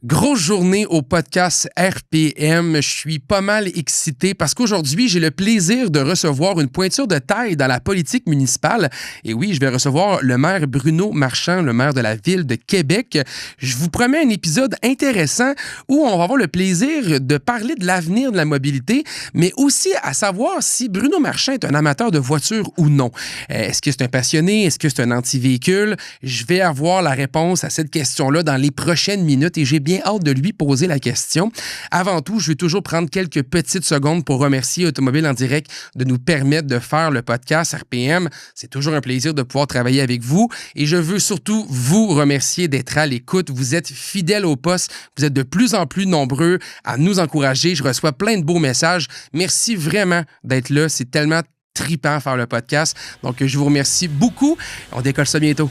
Grosse journée au podcast RPM. Je suis pas mal excité parce qu'aujourd'hui, j'ai le plaisir de recevoir une pointure de taille dans la politique municipale. Et oui, je vais recevoir le maire Bruno Marchand, le maire de la ville de Québec. Je vous promets un épisode intéressant où on va avoir le plaisir de parler de l'avenir de la mobilité, mais aussi à savoir si Bruno Marchand est un amateur de voitures ou non. Est-ce que c'est un passionné? Est-ce que c'est un anti-véhicule? Je vais avoir la réponse à cette question-là dans les prochaines minutes et j'ai bien hâte de lui poser la question. Avant tout, je vais toujours prendre quelques petites secondes pour remercier Automobile en direct de nous permettre de faire le podcast RPM. C'est toujours un plaisir de pouvoir travailler avec vous et je veux surtout vous remercier d'être à l'écoute. Vous êtes fidèles au poste. Vous êtes de plus en plus nombreux à nous encourager. Je reçois plein de beaux messages. Merci vraiment d'être là. C'est tellement trippant faire le podcast. Donc, je vous remercie beaucoup. On décolle ça bientôt.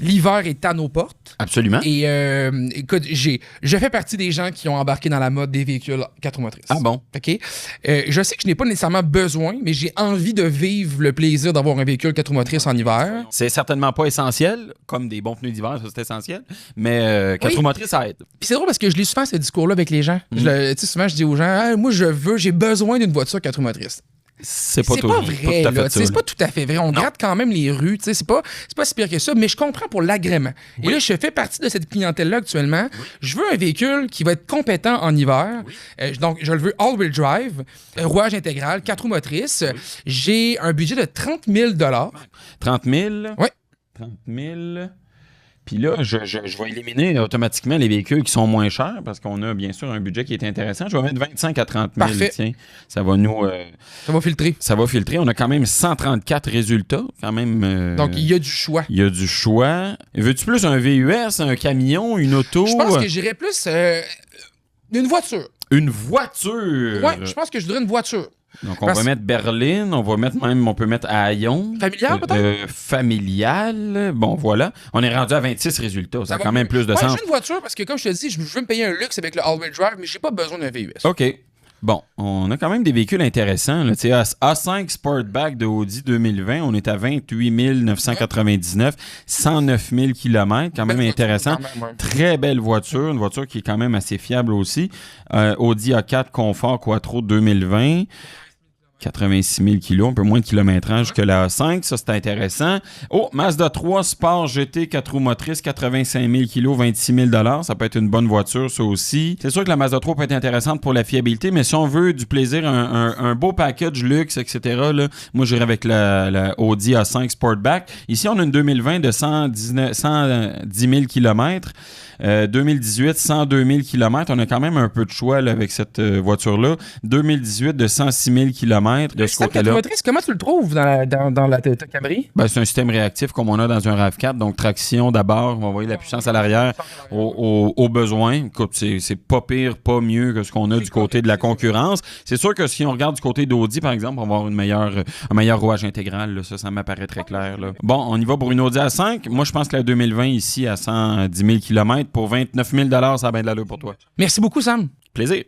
L'hiver est à nos portes. Absolument. Et écoute, je fais partie des gens qui ont embarqué dans la mode des véhicules 4 roues motrices. Ah bon? OK? Je sais que je n'ai pas nécessairement besoin, mais j'ai envie de vivre le plaisir d'avoir un véhicule 4 roues motrices en hiver. C'est certainement pas essentiel, comme des bons pneus d'hiver, ça c'est essentiel, mais 4 roues motrices, ça aide. Puis c'est drôle parce que je lis souvent ce discours-là avec les gens. Tu sais, souvent, je dis aux gens, moi, j'ai besoin d'une voiture 4 roues motrices. C'est pas vrai, là. C'est pas tout à fait vrai. On gratte quand même les rues. C'est pas si pire que ça, mais je comprends pour l'agrément. Oui. Et là, je fais partie de cette clientèle-là actuellement. Oui. Je veux un véhicule qui va être compétent en hiver. Oui. Donc, je le veux all-wheel drive, rouage intégral, 4 roues motrices. Oui. J'ai un budget de 30 000 30 000? Oui. 30 000. Puis là, je vais éliminer automatiquement les véhicules qui sont moins chers parce qu'on a bien sûr un budget qui est intéressant. Je vais mettre 25 à 30 000. Parfait. Tiens, ça va nous... ça va filtrer. Ça va filtrer. On a quand même 134 résultats. Quand même. Donc, il y a du choix. Il y a du choix. Veux-tu plus un VUS, un camion, une auto? Je pense que j'irais plus une voiture. Une voiture? Oui, je pense que je voudrais une voiture. Donc, on va mettre berline, on peut mettre haillon. Familial, peut-être? Familial. Bon, voilà. On est rendu à 26 résultats. Ça a quand même plus de sens. J'ai une voiture parce que, comme je te dis, je veux me payer un luxe avec le all-wheel drive, mais j'ai pas besoin d'un VUS. OK. Bon, on a quand même des véhicules intéressants. Là. A5 Sportback de Audi 2020, on est à 28 999, 109 000 km, quand même intéressant. Quand même, ouais. Très belle voiture, une voiture qui est quand même assez fiable aussi. Audi A4 Confort Quattro 2020. 86 000 kilos, un peu moins de kilométrage que la A5, ça c'est intéressant. Oh, Mazda 3 Sport GT 4 roues motrices, 85 000 kilos, 26 000 ça peut être une bonne voiture, ça aussi. C'est sûr que la Mazda 3 peut être intéressante pour la fiabilité, mais si on veut du plaisir, un beau package luxe, etc., là, moi j'irais avec la Audi A5 Sportback. Ici, on a une 2020 de 110 000 km. 2018, 102 000 km. On a quand même un peu de choix là, avec cette voiture-là. 2018 de 106 000 km de ce côté-là. Comment tu le trouves dans la Camry? Ben, c'est un système réactif comme on a dans un RAV4. Donc, traction d'abord. On va envoyer la puissance à l'arrière au besoin. Écoute, c'est pas pire, pas mieux que ce qu'on a du côté de la concurrence. C'est sûr que si on regarde du côté d'Audi, par exemple, on va avoir un meilleur rouage intégral. Là. Ça m'apparaît très clair. Là. Bon, on y va pour une Audi A5. Moi, je pense que la 2020 ici à 110 000 km pour 29 000 ça a bien de l'allure pour toi. Merci beaucoup, Sam. Plaisir.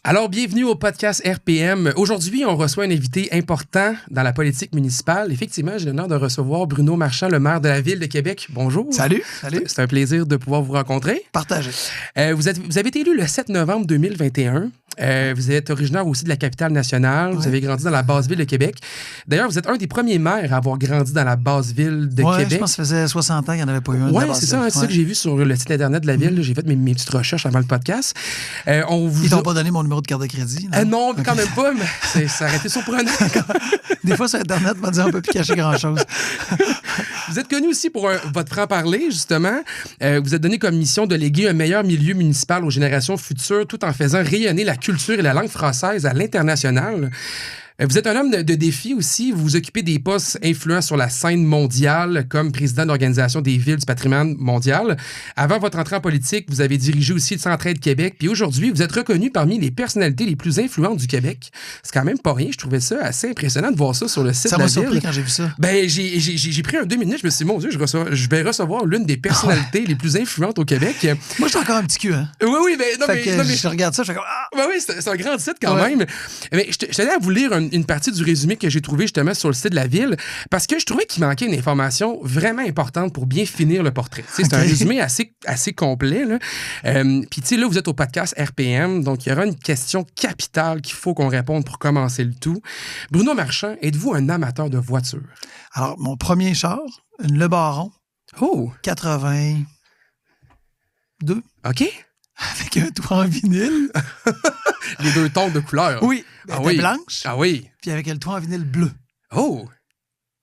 Alors, bienvenue au podcast RPM. Aujourd'hui, on reçoit un invité important dans la politique municipale. Effectivement, j'ai l'honneur de recevoir Bruno Marchand, le maire de la ville de Québec. Bonjour. Salut. C'est un plaisir de pouvoir vous rencontrer. Partagez. Vous avez été élu le 7 novembre 2021. Vous êtes originaire aussi de la capitale nationale. Vous avez grandi dans la basse ville de Québec. D'ailleurs, vous êtes un des premiers maires à avoir grandi dans la basse ville de Québec. Je pense que ça faisait 60 ans qu'il n'y en avait pas eu un. Oui, c'est ça. C'est ça que j'ai vu sur le site Internet de la ville. J'ai fait mes petites recherches avant le podcast. Ils t'ont pas donné mon numéro de carte de crédit? Non, quand même pas, mais ça aurait été surprenant. Des fois, sur Internet, on va dire on peut plus cacher grand-chose. Vous êtes connu aussi pour votre franc-parler, justement. Vous êtes donné comme mission de léguer un meilleur milieu municipal aux générations futures tout en faisant rayonner la culture et la langue française à l'international. Vous êtes un homme de défi aussi. Vous vous occupez des postes influents sur la scène mondiale comme président de l'Organisation des villes du patrimoine mondial. Avant votre entrée en politique, vous avez dirigé aussi le Centraide Québec. Puis aujourd'hui, vous êtes reconnu parmi les personnalités les plus influentes du Québec. C'est quand même pas rien. Je trouvais ça assez impressionnant de voir ça sur le site de la ville. Ça m'a surpris quand j'ai vu ça. Ben, j'ai pris 2 minutes. Je me suis dit, mon Dieu, je vais recevoir l'une des personnalités les plus influentes au Québec. Moi, je suis encore un petit cul, hein? Oui, mais... je regarde ça, je fais comme... Ben oui, c'est un grand titre quand même. Mais je tenais à vous lire une partie du résumé que j'ai trouvé justement sur le site de la ville parce que je trouvais qu'il manquait une information vraiment importante pour bien finir le portrait. C'est un résumé assez complet. Puis, tu sais, là, vous êtes au podcast RPM, donc il y aura une question capitale qu'il faut qu'on réponde pour commencer le tout. Bruno Marchand, êtes-vous un amateur de voitures? Alors, mon premier char, une Le Baron. Oh! 82. OK. Avec un toit en vinyle. Les deux tons de couleur. Oui. Elle était blanche. Ah oui. Puis avec le toit en vinyle bleu. Oh!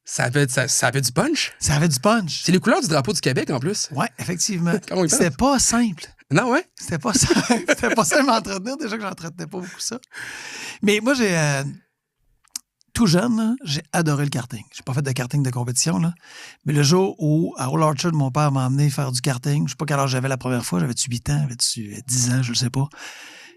Ça avait du punch? Ça avait du punch. C'est les couleurs du drapeau du Québec, en plus. Oui, effectivement. C'était pas simple. Non, ouais? C'était pas simple. C'était pas simple d'entretenir. Déjà que j'entretenais pas beaucoup ça. Mais moi, tout jeune, là, j'ai adoré le karting. J'ai pas fait de karting de compétition, là. Mais le jour où, à Old Orchard, mon père m'a emmené faire du karting, je sais pas quel âge j'avais la première fois, j'avais-tu 8 ans, j'avais-tu 10 ans, je le sais pas.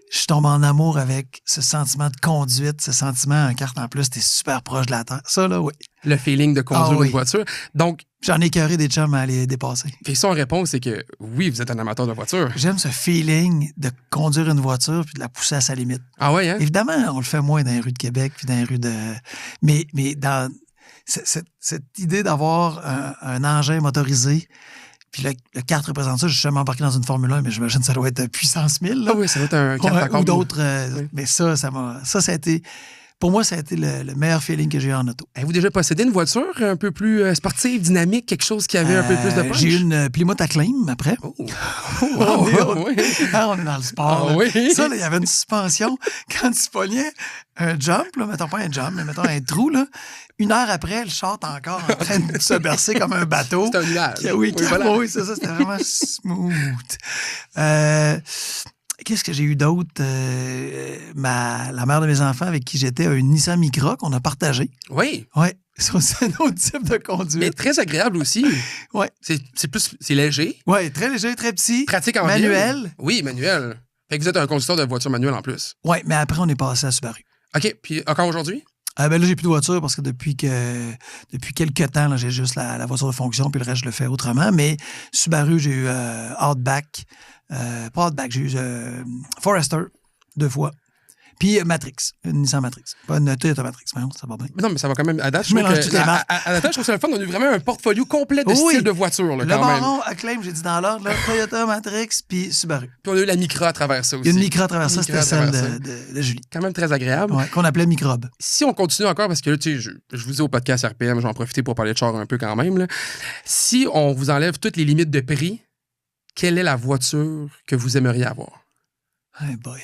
Je tombe en amour avec ce sentiment de conduite, ce sentiment en carte en plus, t'es super proche de la terre. Ça, là, oui. Le feeling de conduire une voiture. Donc, j'en ai écœuré des chums à aller dépasser. Et son réponse, c'est que oui, vous êtes un amateur de voiture. J'aime ce feeling de conduire une voiture puis de la pousser à sa limite. Ah ouais, hein? Évidemment, on le fait moins dans les rues de Québec puis dans les rues de... Mais dans cette idée d'avoir un engin motorisé, puis le kart représente ça. Je suis jamais embarqué dans une Formule 1, mais j'imagine que ça doit être puissance 1000. Là. Ah oui, ça doit être un kart encore. Ou d'autres. Oui. Mais ça a été... Pour moi, ça a été le meilleur feeling que j'ai eu en auto. Avez-vous déjà possédé une voiture un peu plus sportive, dynamique, quelque chose qui avait un peu plus de punch? J'ai eu une Plymouth Acclaim après. Oh. On est dans le sport. Ah, oui. Ça, il y avait une suspension. Quand tu pognais un jump, là, mettons pas un jump, mais mettons un trou, là, 1 heure après, le char est encore en train de se bercer comme un bateau. C'est un nuage. Oui, voilà. Oui, c'est ça, c'était vraiment smooth. Qu'est-ce que j'ai eu d'autre? La mère de mes enfants avec qui j'étais a une Nissan Micra qu'on a partagée. Oui. Oui. C'est un autre type de conduite. Mais très agréable aussi. Oui. C'est léger. Oui, très léger, très petit. Pratique en manuel. ville. Oui, manuel. Fait que vous êtes un conducteur de voiture manuelle en plus. Oui, mais après, on est passé à Subaru. OK. Puis encore aujourd'hui? Là, j'ai plus de voiture parce que depuis quelques temps, là, j'ai juste la voiture de fonction, puis le reste, je le fais autrement. Mais Subaru, j'ai eu Outback. Pas Outback, j'ai eu Forester 2 fois. Puis Matrix, une Nissan Matrix. Pas une Toyota Matrix, mais non, ça va bien. Mais non, mais ça va quand même. À date, je mélange toutes les marques. À date, je trouve ça le fun. On a eu vraiment un portfolio complet de styles de voitures. Là, le Baron, Acclaim, j'ai dit dans l'ordre, là, Toyota Matrix, puis Subaru. Puis on a eu la Micra à travers ça aussi. Une Micra à travers ça, c'était celle de Julie. Quand même très agréable. Ouais, qu'on appelait Microbe. Si on continue encore, parce que là, tu sais, je vous dis au podcast RPM, je vais en profiter pour parler de char un peu quand même. Là. Si on vous enlève toutes les limites de prix, quelle est la voiture que vous aimeriez avoir? Hey boy.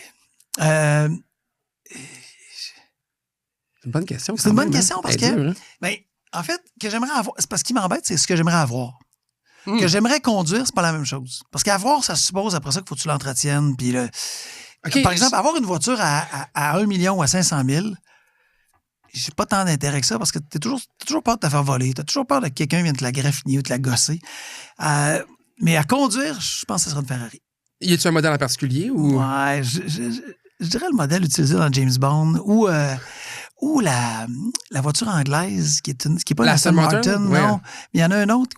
C'est une bonne question. C'est une bonne question parce que, dur, hein? ben, en fait, que j'aimerais avoir, c'est parce qu'il m'embête, c'est ce que j'aimerais avoir. Que j'aimerais conduire, c'est pas la même chose. Parce qu'avoir, ça suppose après ça qu'il faut que tu l'entretiennes. Puis par exemple, avoir une voiture à 1 million ou à 500 000, j'ai pas tant d'intérêt que ça parce que t'as toujours peur de te faire voler. T'as toujours peur que quelqu'un vienne te la graffiner ou te la gosser. Mais à conduire, je pense que ce serait une Ferrari. Y a-t-il un modèle en particulier? Ou... Ouais, je dirais le modèle utilisé dans James Bond ou la voiture anglaise qui est pas la Aston Martin, non. Mais il y en a un autre.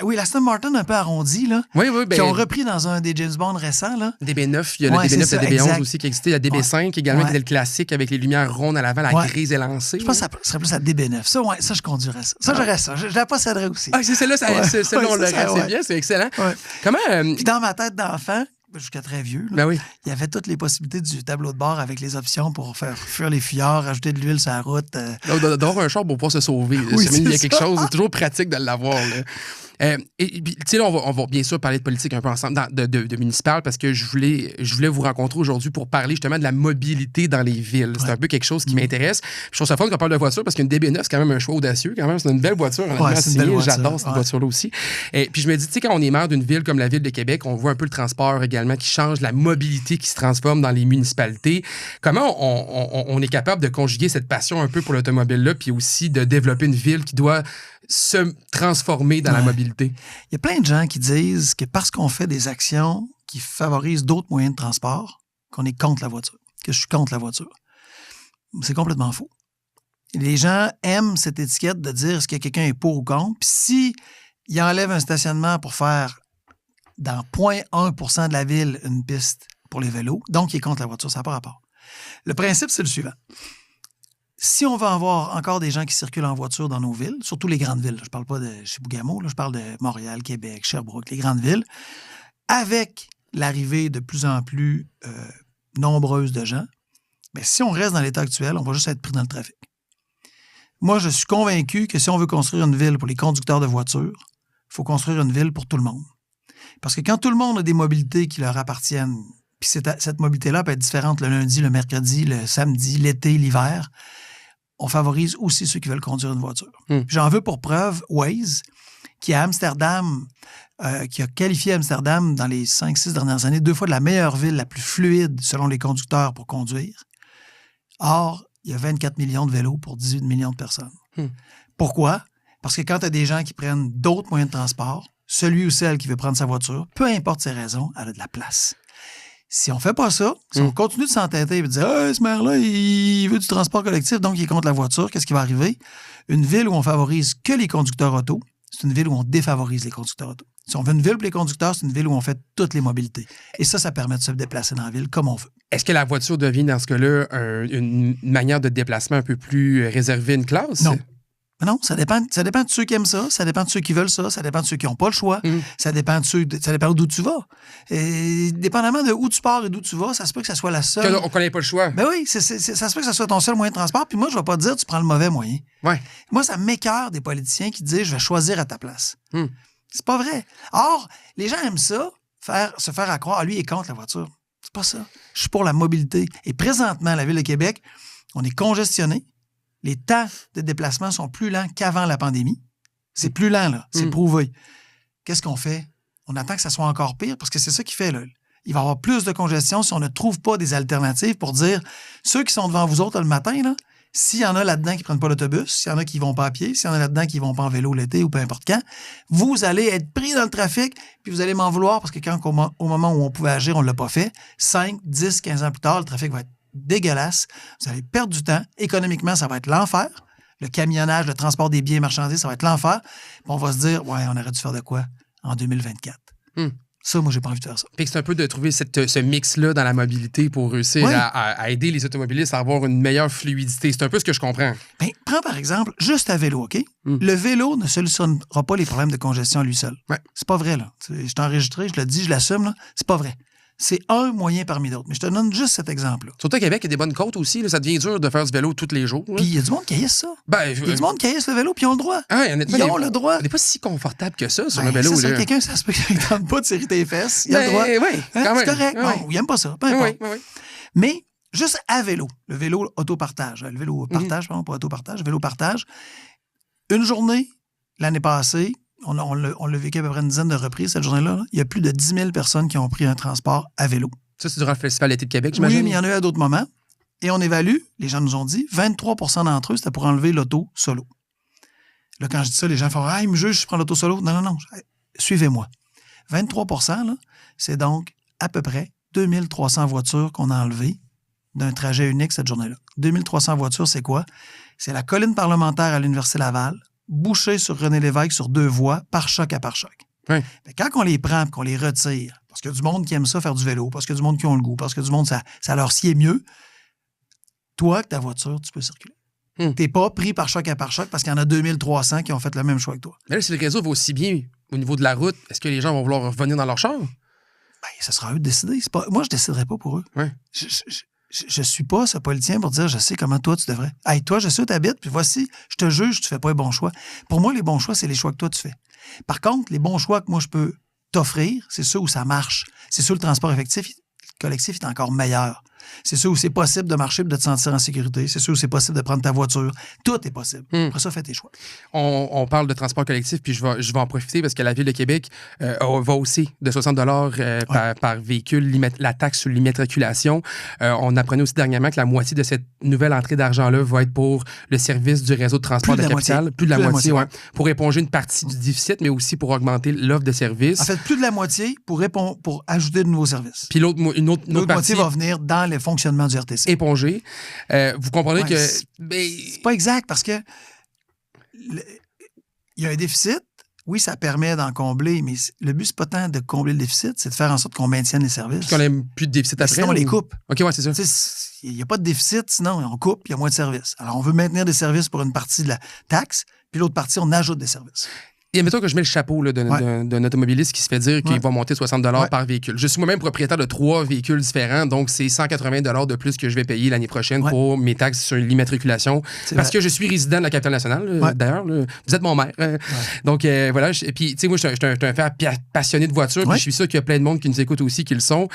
Oui, la Aston Martin un peu arrondie, là. Oui, qui ont repris dans un des James Bond récents, là. DB9, il y a le DB9 et le DB11 aussi qui existait. La DB5 également, qui était le classique avec les lumières rondes à l'avant, la grise élancée. Je pense que ça serait plus la DB9. Ça, je conduirais ça. Ça, j'aurais ça. Je la posséderais aussi. Ah, c'est celle-là, on l'aurait. C'est bien, c'est excellent. Ouais. Comment... Puis dans ma tête d'enfant, jusqu'à très vieux, là, il y avait toutes les possibilités du tableau de bord avec les options pour faire fuir les fuyards, rajouter de l'huile sur la route. D'avoir un char pour pouvoir se sauver. Oui, il y a quelque chose, c'est toujours pratique de l'avoir. Et tu sais, là, on va bien sûr parler de politique un peu ensemble, de municipal, parce que je voulais vous rencontrer aujourd'hui pour parler justement de la mobilité dans les villes. C'est un peu quelque chose qui m'intéresse. Je trouve ça fun qu'on parle de voiture parce qu'une DB9, c'est quand même un choix audacieux. Quand même, c'est une belle voiture. J'adore cette voiture-là aussi. Et puis je me dis, tu sais, quand on est maire d'une ville comme la ville de Québec, on voit un peu le transport également qui change, la mobilité qui se transforme dans les municipalités. Comment on est capable de conjuguer cette passion un peu pour l'automobile-là, puis aussi de développer une ville qui doit se transformer dans la mobilité? Il y a plein de gens qui disent que parce qu'on fait des actions qui favorisent d'autres moyens de transport, qu'on est contre la voiture, que je suis contre la voiture. C'est complètement faux. Les gens aiment cette étiquette de dire est-ce que quelqu'un est pour ou contre. Puis si il enlève un stationnement pour faire dans 0,1% de la ville une piste pour les vélos, donc il est contre la voiture, ça n'a pas rapport. Le principe, c'est le suivant. si on va avoir encore des gens qui circulent en voiture dans nos villes, surtout les grandes villes, je ne parle pas de Chibougamau, je parle de Montréal, Québec, Sherbrooke, les grandes villes, avec l'arrivée de plus en plus nombreuses de gens, bien, si on reste dans l'état actuel, on va juste être pris dans le trafic. Moi, je suis convaincu que si on veut construire une ville pour les conducteurs de voitures, il faut construire une ville pour tout le monde. Parce que quand tout le monde a des mobilités qui leur appartiennent, puis cette mobilité-là peut être différente le lundi, le mercredi, le samedi, l'été, l'hiver, on favorise aussi ceux qui veulent conduire une voiture. J'en veux pour preuve Waze, qui à Amsterdam, qui a qualifié Amsterdam dans les 5-6 dernières années 2 fois de la meilleure ville, la plus fluide selon les conducteurs pour conduire. Or, il y a 24 millions de vélos pour 18 millions de personnes. Pourquoi? Parce que quand tu as des gens qui prennent d'autres moyens de transport, celui ou celle qui veut prendre sa voiture, peu importe ses raisons, elle a de la place. Si on fait pas ça, si on continue de s'entêter et de dire « ce maire-là, il veut du transport collectif, donc il est contre la voiture », qu'est-ce qui va arriver? Une ville où on favorise que les conducteurs auto, c'est une ville où on défavorise les conducteurs auto. Si on veut une ville pour les conducteurs, c'est une ville où on fait toutes les mobilités. Et ça permet de se déplacer dans la ville comme on veut. Est-ce que la voiture devient, dans ce cas-là, une manière de déplacement un peu plus réservée à une classe? Non. Non, ça dépend de ceux qui aiment ça dépend de ceux qui veulent ça dépend de ceux qui n'ont pas le choix, ça dépend d'où tu vas. Et dépendamment de où tu pars et d'où tu vas, ça se peut que ça soit la seule... On ne connaît pas le choix. Ben oui, ça se peut que ça soit ton seul moyen de transport, puis moi, je ne vais pas te dire tu prends le mauvais moyen. Ouais. Moi, ça m'écœure des politiciens qui disent je vais choisir à ta place. C'est pas vrai. Or, les gens aiment ça, se faire à croire, lui, il est contre la voiture. C'est pas ça. Je suis pour la mobilité. Et présentement, à la Ville de Québec, on est congestionné. Les temps de déplacement sont plus lents qu'avant la pandémie. C'est plus lent, là. C'est prouvé. Qu'est-ce qu'on fait? On attend que ça soit encore pire parce que c'est ça qui fait, là. Il va y avoir plus de congestion si on ne trouve pas des alternatives pour dire ceux qui sont devant vous autres là, le matin, là, s'il y en a là-dedans qui ne prennent pas l'autobus, s'il y en a qui ne vont pas à pied, s'il y en a là-dedans qui ne vont pas en vélo l'été ou peu importe quand, vous allez être pris dans le trafic puis vous allez m'en vouloir parce que au moment où on pouvait agir, on ne l'a pas fait. 5, 10, 15 ans plus tard, le trafic va être dégueulasse. Vous allez perdre du temps. Économiquement, ça va être l'enfer. Le camionnage, le transport des biens et marchandises, ça va être l'enfer. Puis on va se dire, ouais, on aurait dû faire de quoi en 2024? Ça, moi, j'ai pas envie de faire ça. Fait que c'est un peu de trouver ce mix-là dans la mobilité pour réussir à aider les automobilistes à avoir une meilleure fluidité. C'est un peu ce que je comprends. Bien, prends par exemple juste à vélo, OK? Le vélo ne solutionnera pas les problèmes de congestion à lui seul. Ouais. C'est pas vrai, là. Je t'ai enregistré, je le dis, je l'assume, là. C'est pas vrai. C'est un moyen parmi d'autres. Mais je te donne juste cet exemple-là. Surtout à Québec, il y a des bonnes côtes aussi. Là, ça devient dur de faire du vélo tous les jours. Puis il y a du monde qui haïsse ça. Il y a du monde qui haïsse le vélo, puis ils ont le droit. Ils ont le droit. On n'est pas si confortable que ça sur le vélo. C'est ça, quelqu'un, ça se peut qu'il ne tente pas de serrer tes fesses. Il a le droit. Oui, quand même. C'est correct. Non, il n'aime pas ça. Peu importe. Oui. Mais juste à vélo, le vélo autopartage. Le vélo partage, pardon, pas autopartage, vélo partage. Une journée, l'année passée, on l'a vécu à peu près une dizaine de reprises cette journée-là. Il y a plus de 10 000 personnes qui ont pris un transport à vélo. Ça, c'est durant le Festival d'été de Québec, j'imagine? Oui, mais il y en a eu à d'autres moments. Et on évalue, les gens nous ont dit, 23 d'entre eux, c'était pour enlever l'auto solo. Là, quand je dis ça, les gens font « Ah, il me juge, je prends l'auto solo. » Non. Suivez-moi. 23 là, c'est donc à peu près 2300 voitures qu'on a enlevées d'un trajet unique cette journée-là. 2300 voitures, c'est quoi? C'est la colline parlementaire à l'Université Laval, bouchée sur René Lévesque sur 2 voies, par choc à par choc. Oui. Mais quand on les prend et qu'on les retire, parce qu'il y a du monde qui aime ça faire du vélo, parce qu'il y a du monde qui ont le goût, parce que du monde, ça leur sied mieux, toi, avec ta voiture, tu peux circuler. T'es pas pris par choc à par choc parce qu'il y en a 2300 qui ont fait le même choix que toi. Mais là, si le réseau va aussi bien au niveau de la route, est-ce que les gens vont vouloir revenir dans leur char? Bien, ça sera à eux de décider. Moi, je déciderai pas pour eux. Ouais. Je suis pas ce politicien pour dire je sais comment toi tu devrais. Hey, toi, je sais où tu habites, puis voici, je te juge, tu fais pas les bons choix. Pour moi, les bons choix, c'est les choix que toi tu fais. Par contre, les bons choix que moi je peux t'offrir, c'est ceux où ça marche. C'est ceux où le transport collectif est encore meilleur. C'est ceux où c'est possible de marcher et de te sentir en sécurité. C'est ceux où c'est possible de prendre ta voiture. Tout est possible. Après ça, fais tes choix. On parle de transport collectif, puis je vais en profiter parce que la Ville de Québec va aussi de 60 par véhicule la taxe sur l'immatriculation. On apprenait aussi dernièrement que la moitié de cette nouvelle entrée d'argent-là va être pour le service du réseau de transport de la capitale. Plus de la moitié, oui. Pour éponger une partie du déficit, mais aussi pour augmenter l'offre de services. En fait, plus de la moitié pour ajouter de nouveaux services. Puis l'autre moitié va venir dans le fonctionnement du RTC. Épongé. Vous comprenez que... C'est pas exact parce que il y a un déficit. Oui, ça permet d'en combler, mais le but, c'est pas tant de combler le déficit, c'est de faire en sorte qu'on maintienne les services. Puis qu'on n'ait plus de déficit après. Sinon, on les coupe. OK, ouais, c'est ça. Il n'y a pas de déficit, sinon on coupe, il y a moins de services. Alors, on veut maintenir des services pour une partie de la taxe, puis l'autre partie, on ajoute des services. Et admettons que je mets le chapeau là, d'un automobiliste qui se fait dire qu'il va monter 60 par véhicule. Je suis moi-même propriétaire de 3 véhicules différents, donc c'est 180 de plus que je vais payer l'année prochaine pour mes taxes sur l'immatriculation. Parce que je suis résident de la capitale nationale, d'ailleurs. Vous êtes mon maire. Donc voilà. Et puis, tu sais, moi, je suis un fan passionné de voitures, puis je suis sûr qu'il y a plein de monde qui nous écoute aussi qui le sont.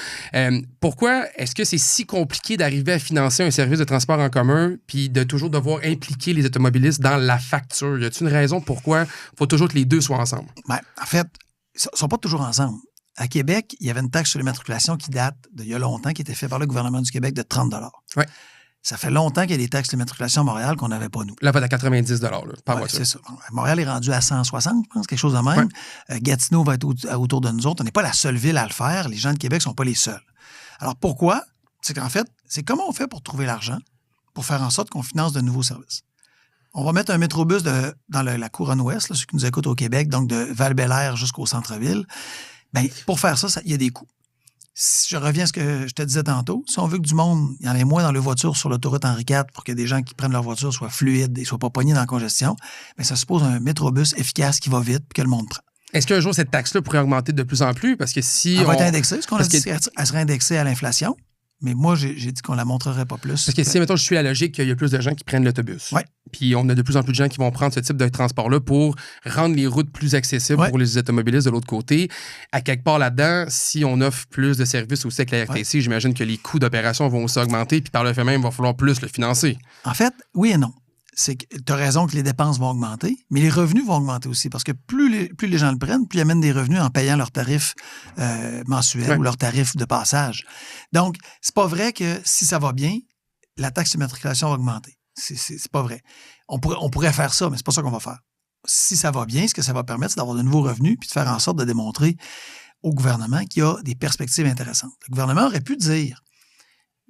Pourquoi est-ce que c'est si compliqué d'arriver à financer un service de transport en commun puis de toujours devoir impliquer les automobilistes dans la facture? Y a-t-il une raison pourquoi il faut toujours que les deux soient ensemble? Ben, en fait, ils ne sont pas toujours ensemble. À Québec, il y avait une taxe sur l'immatriculation qui date d'il y a longtemps, qui était faite par le gouvernement du Québec de 30 Ouais. Ça fait longtemps qu'il y a des taxes d'immatriculation à Montréal qu'on n'avait pas, nous. Là, va à 90 par voiture. C'est ça. Montréal est rendu à 160, je pense, quelque chose de même. Gatineau va être autour de nous autres. On n'est pas la seule ville à le faire. Les gens de Québec ne sont pas les seuls. Alors, pourquoi? C'est qu'en fait, c'est comment on fait pour trouver l'argent pour faire en sorte qu'on finance de nouveaux services. On va mettre un métrobus dans la couronne ouest, là, ceux qui nous écoutent au Québec, donc de Val-Bélair jusqu'au centre-ville. Bien, pour faire ça, il y a des coûts. Si je reviens à ce que je te disais tantôt, si on veut que du monde, il y en ait moins dans les voitures sur l'autoroute Henri IV pour que des gens qui prennent leur voiture soient fluides et ne soient pas pognés dans la congestion, bien, ça suppose un métrobus efficace qui va vite et que le monde prend. Est-ce qu'un jour, cette taxe-là pourrait augmenter de plus en plus? Parce que si elle va être indexée, ce qu'on a dit, elle serait indexée à l'inflation. Mais moi, j'ai dit qu'on la montrerait pas plus. Parce que si, mettons, je suis la logique qu'il y a plus de gens qui prennent l'autobus. Oui. Puis on a de plus en plus de gens qui vont prendre ce type de transport-là pour rendre les routes plus accessibles pour les automobilistes de l'autre côté. À quelque part là-dedans, si on offre plus de services aussi avec la RTC, j'imagine que les coûts d'opération vont aussi augmenter, puis par le fait même, il va falloir plus le financer. En fait, oui et non. C'est que tu as raison que les dépenses vont augmenter, mais les revenus vont augmenter aussi, parce que plus les gens le prennent, plus ils amènent des revenus en payant leurs tarifs mensuels ou leurs tarifs de passage. Donc, c'est pas vrai que si ça va bien, la taxe d'immatriculation va augmenter. C'est pas vrai. On pourrait faire ça, mais c'est pas ça qu'on va faire. Si ça va bien, ce que ça va permettre, c'est d'avoir de nouveaux revenus puis de faire en sorte de démontrer au gouvernement qu'il y a des perspectives intéressantes. Le gouvernement aurait pu dire,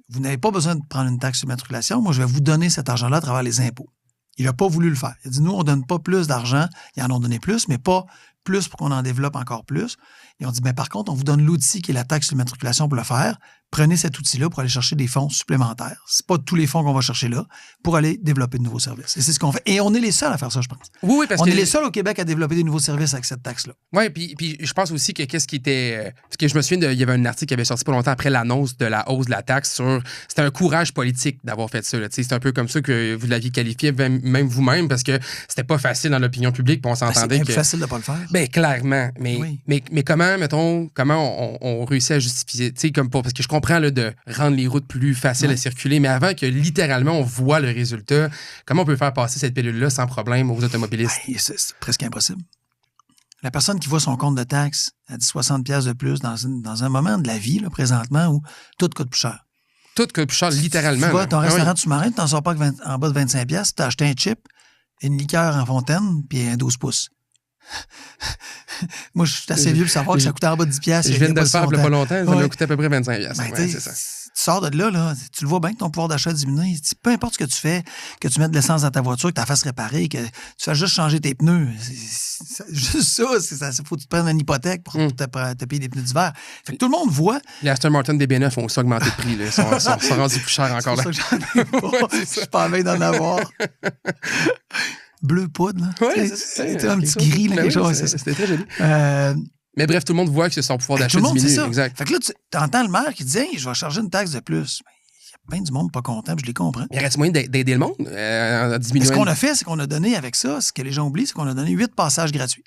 vous n'avez pas besoin de prendre une taxe d'immatriculation, moi je vais vous donner cet argent-là à travers les impôts. Il n'a pas voulu le faire. Il a dit, nous, on ne donne pas plus d'argent. Ils en ont donné plus, mais pas plus pour qu'on en développe encore plus. Ils ont dit, bien, par contre, on vous donne l'outil qui est la taxe d'immatriculation pour le faire. Prenez cet outil-là pour aller chercher des fonds supplémentaires. C'est pas tous les fonds qu'on va chercher là pour aller développer de nouveaux services. Et c'est ce qu'on fait. Et on est les seuls à faire ça, je pense. Oui, parce on que est les seuls au Québec à développer des nouveaux services avec cette taxe-là. Oui, puis je pense aussi que qu'est-ce qui était... Parce que je me souviens, il y avait un article qui avait sorti pas longtemps après l'annonce de la hausse de la taxe sur... C'était un courage politique d'avoir fait ça. C'est un peu comme ça que vous l'aviez qualifié, même vous-même, parce que c'était pas facile dans l'opinion publique, puis on s'entendait c'est plus facile de pas le faire. Bien, clairement. Mais comment, mettons, on réussit à justifier... Parce que je comprends là, de rendre les routes plus faciles à circuler, mais avant que littéralement on voit le résultat, comment on peut faire passer cette pilule-là sans problème aux automobilistes? Ben, c'est presque impossible. La personne qui voit son compte de taxe à 60$ de plus dans un moment de la vie, là, présentement, où tout coûte plus cher. Tout coûte plus cher, littéralement. Tu vas à ton restaurant sous-marin, tu t'en sors pas en bas de 25$, tu as acheté un chip, une liqueur en fontaine, puis un 12 pouces. Moi, je suis assez vieux pour savoir que ça coûtait en bas de 10$. Je viens de le faire il n'y a pas longtemps, ça m'a coûté à peu près 25$. Ben, c'est ça. Tu sors de là, tu le vois bien que ton pouvoir d'achat diminue. Peu importe ce que tu fais, que tu mettes de l'essence dans ta voiture, que tu la fasses réparer, que tu fasses juste changer tes pneus. Juste ça, faut que tu te prennes une hypothèque pour te payer des pneus d'hiver. Fait que tout le monde voit. Les Aston Martin DB9 ont aussi augmenté de prix. Là. Ils sont rendus plus chers encore là. Je suis pas en veille d'en avoir. Bleu poudre, là. Oui, c'est un petit gris, là, quelque chose. C'était très joli. Mais bref, tout le monde voit que son pouvoir d'achat diminue. C'est ça. Exact. Fait que là, tu entends le maire qui dit hey, je vais charger une taxe de plus. Il y a plein du monde pas content, je les comprends. Il y aurait-il moyen d'aider le monde en diminuant? Ce qu'on a fait, c'est qu'on a donné avec ça, ce que les gens oublient, c'est qu'on a donné 8 passages gratuits.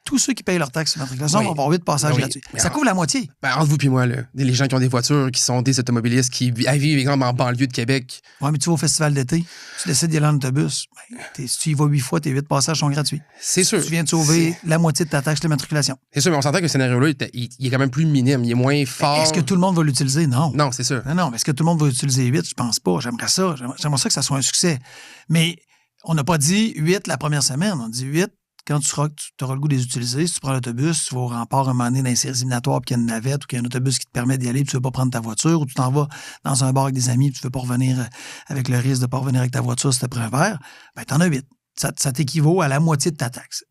Tous ceux qui payent leur taxe d'immatriculation vont avoir 8 passages gratuits. Ça couvre la moitié. Ben, entre vous et moi, là, les gens qui ont des voitures, qui sont des automobilistes, qui vivent exemple, en banlieue de Québec. Oui, mais tu vas au festival d'été, tu décides d'y aller en autobus. Ben, si tu y vas 8 fois, tes 8 passages sont gratuits. C'est sûr. Tu viens de sauver la moitié de ta taxe d'immatriculation. C'est sûr, mais on s'entend que le scénario-là, il est quand même plus minime, il est moins fort. Est-ce que tout le monde va l'utiliser? Non. Non, c'est sûr. Non, mais est-ce que tout le monde va utiliser 8? Je pense pas. J'aimerais ça. J'aimerais ça que ça soit un succès. Mais on n'a pas dit 8 la première semaine. On dit 8 quand tu auras le goût de les utiliser. Si tu prends l'autobus, tu vas au rempart un moment donné dans les séries éliminatoires, puis qu'il y a une navette ou qu'il y a un autobus qui te permet d'y aller, puis tu ne veux pas prendre ta voiture, ou tu t'en vas dans un bar avec des amis, puis tu ne veux pas revenir avec le risque de ne pas revenir avec ta voiture si tu as pris un verre, bien, tu en as 8. Ça t'équivaut à la moitié de ta taxe.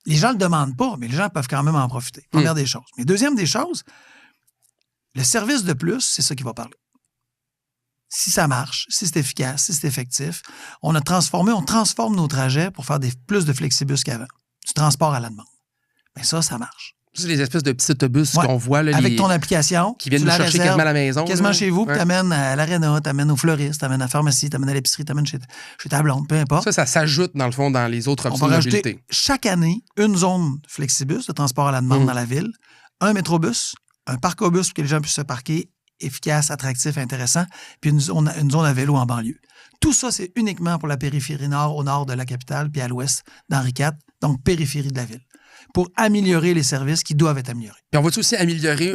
Les gens ne le demandent pas, mais les gens peuvent quand même en profiter. Première des choses. Mais deuxième des choses, le service de plus, c'est ça qui va parler. Si ça marche, si c'est efficace, si c'est effectif, on transforme nos trajets pour faire plus de flexibus qu'avant. Du transport à la demande. Mais ça marche. C'est les espèces de petits autobus qu'on voit. Là, avec ton application. Qui viennent nous chercher quasiment à la maison. Quasiment là. chez vous, puis t'amènes à l'aréna, t'amènes au fleuriste, t'amènes à la pharmacie, t'amènes à l'épicerie, t'amènes chez ta blonde, peu importe. Ça s'ajoute, dans le fond, dans les autres options on va de mobilité. rajouter chaque année une zone flexibus de transport à la demande dans la ville, un métrobus, un parc-au-bus pour que les gens puissent se parquer, efficace, attractif, intéressant, puis une zone à vélo en banlieue. Tout ça, c'est uniquement pour la périphérie nord, au nord de la capitale, puis à l'ouest d'Henri IV, donc périphérie de la ville, pour améliorer les services qui doivent être améliorés. Puis on va aussi améliorer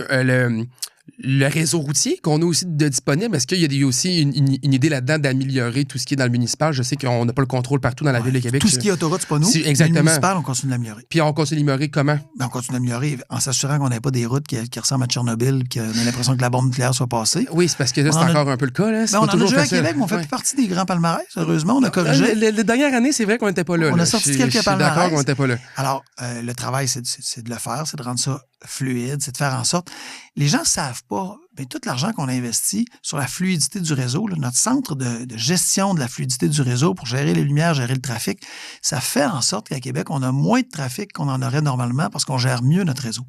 le réseau routier qu'on a aussi de disponible? Est-ce qu'il y a aussi une idée là-dedans d'améliorer tout ce qui est dans le municipal? Je sais qu'on n'a pas le contrôle partout dans la ville de Québec. Tout ce qui est autoroute, c'est pas nous. Exactement. Le municipal, on continue de l'améliorer. Puis on continue d'améliorer comment? On continue d'améliorer en s'assurant qu'on n'ait pas des routes qui ressemblent à Tchernobyl, qu'on a l'impression que la bombe nucléaire soit passée. Oui, c'est parce que là, c'est encore un peu le cas. Là. On en a joué à Québec, mais on fait plus partie des grands palmarès. Heureusement, on a corrigé. Les dernières années, c'est vrai qu'on n'était pas là. On a sorti quelques palmarès. D'accord qu'on n'était pas là. Alors, le travail, c'est de le faire, c'est de rendre ça fluide, c'est de faire en sorte... Les gens ne savent pas, mais tout l'argent qu'on a investi sur la fluidité du réseau, là, notre centre de gestion de la fluidité du réseau pour gérer les lumières, gérer le trafic, ça fait en sorte qu'à Québec, on a moins de trafic qu'on en aurait normalement parce qu'on gère mieux notre réseau.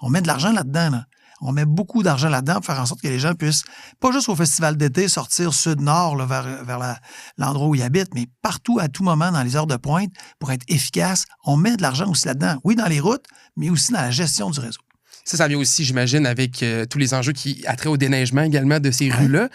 On met de l'argent là-dedans, là. On met beaucoup d'argent là-dedans pour faire en sorte que les gens puissent, pas juste au festival d'été, sortir sud-nord là, vers l'endroit où ils habitent, mais partout, à tout moment, dans les heures de pointe, pour être efficace. On met de l'argent aussi là-dedans. Oui, dans les routes, mais aussi dans la gestion du réseau. Ça vient aussi, j'imagine, avec tous les enjeux qui attraient au déneigement également de ces rues-là,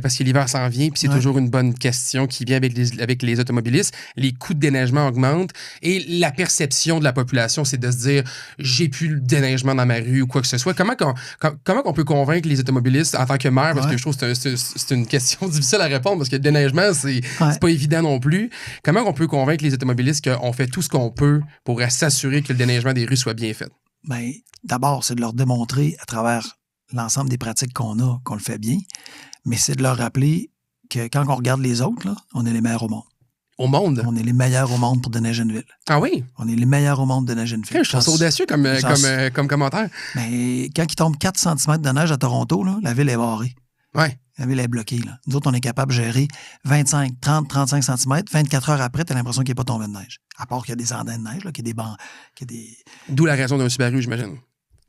parce que l'hiver s'en vient, puis c'est toujours une bonne question qui vient avec les automobilistes. Les coûts de déneigement augmentent et la perception de la population, c'est de se dire « j'ai plus le déneigement dans ma rue » ou quoi que ce soit. Comment qu'on peut convaincre les automobilistes en tant que maire, parce que je trouve que c'est une question difficile à répondre, parce que le déneigement, c'est pas évident non plus. Comment on peut convaincre les automobilistes qu'on fait tout ce qu'on peut pour s'assurer que le déneigement des rues soit bien fait? Bien, d'abord, c'est de leur démontrer à travers l'ensemble des pratiques qu'on a, qu'on le fait bien, mais c'est de leur rappeler que quand on regarde les autres, là, on est les meilleurs au monde. Au monde? On est les meilleurs au monde pour déneiger une ville. Ah oui? On est les meilleurs au monde pour déneiger une ville. Je trouve ça audacieux comme commentaire. Mais quand il tombe 4 cm de neige à Toronto, là, la ville est barrée. Ouais. La ville est bloquée. Là. Nous autres, on est capable de gérer 25, 30, 35 cm. 24 heures après, tu as l'impression qu'il n'est pas tombé de neige. À part qu'il y a des andins de neige, là, qu'il y a des... D'où la raison d'un Subaru, j'imagine.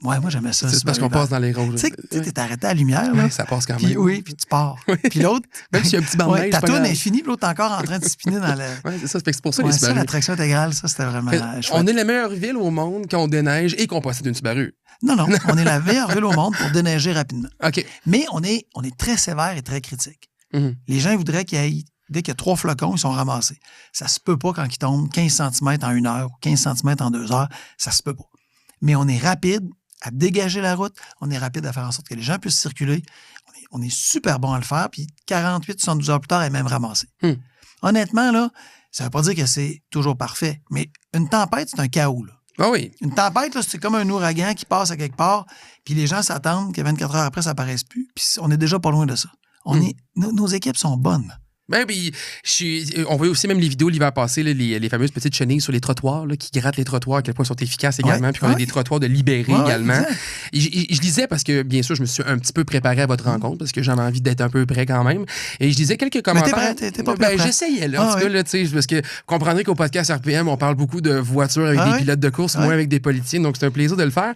Ouais, moi, j'aimais ça. C'est parce qu'on passe dans les rouges. Tu sais, t'es arrêté à la lumière. Là, ça passe quand même. Oui, puis tu pars. Puis l'autre... Même s'il y a un petit banc de neige. Ta tourne est finie, puis l'autre est encore en train de spinner dans le... Oui, c'est ça. C'est pour ça les Subaru. Ça, la traction intégrale, ça, c'était vraiment chouette. On est la meilleure ville au monde quand on déneige et qu'on possède une Subaru. Non, on est la meilleure ville au monde pour déneiger rapidement. OK. Mais on est très sévère et très critique. Les gens voudraient qu'il y ait, dès qu'il y a 3 flocons, ils sont ramassés. Ça se peut pas quand ils tombent 15 cm en 1 heure ou 15 cm en 2 heures. Ça se peut pas. Mais on est rapide à dégager la route. On est rapide à faire en sorte que les gens puissent circuler. On est super bon à le faire. Puis 48, 72 heures plus tard, elle est même ramassée. Honnêtement, là, ça veut pas dire que c'est toujours parfait. Mais une tempête, c'est un chaos, là. Ah oui. Une tempête, là, c'est comme un ouragan qui passe à quelque part, puis les gens s'attendent que 24 heures après, ça apparaisse plus. Puis on est déjà pas loin de ça. Nos équipes sont bonnes. Ben, puis, on voit aussi même les vidéos l'hiver passé, là, les fameuses petites chenilles sur les trottoirs, là, qui grattent les trottoirs, à quel point ils sont efficaces également, puis qu'on a des trottoirs de libérés également. Et je lisais, parce que bien sûr, je me suis un petit peu préparé à votre rencontre, parce que j'avais envie d'être un peu prêt quand même. Et je lisais quelques commentaires. Mais t'es pas prêt. J'essayais, là, en tout cas, là, parce que vous comprendrez qu'au podcast RPM, on parle beaucoup de voitures avec des pilotes de course, moins avec des politiciens, donc c'est un plaisir de le faire.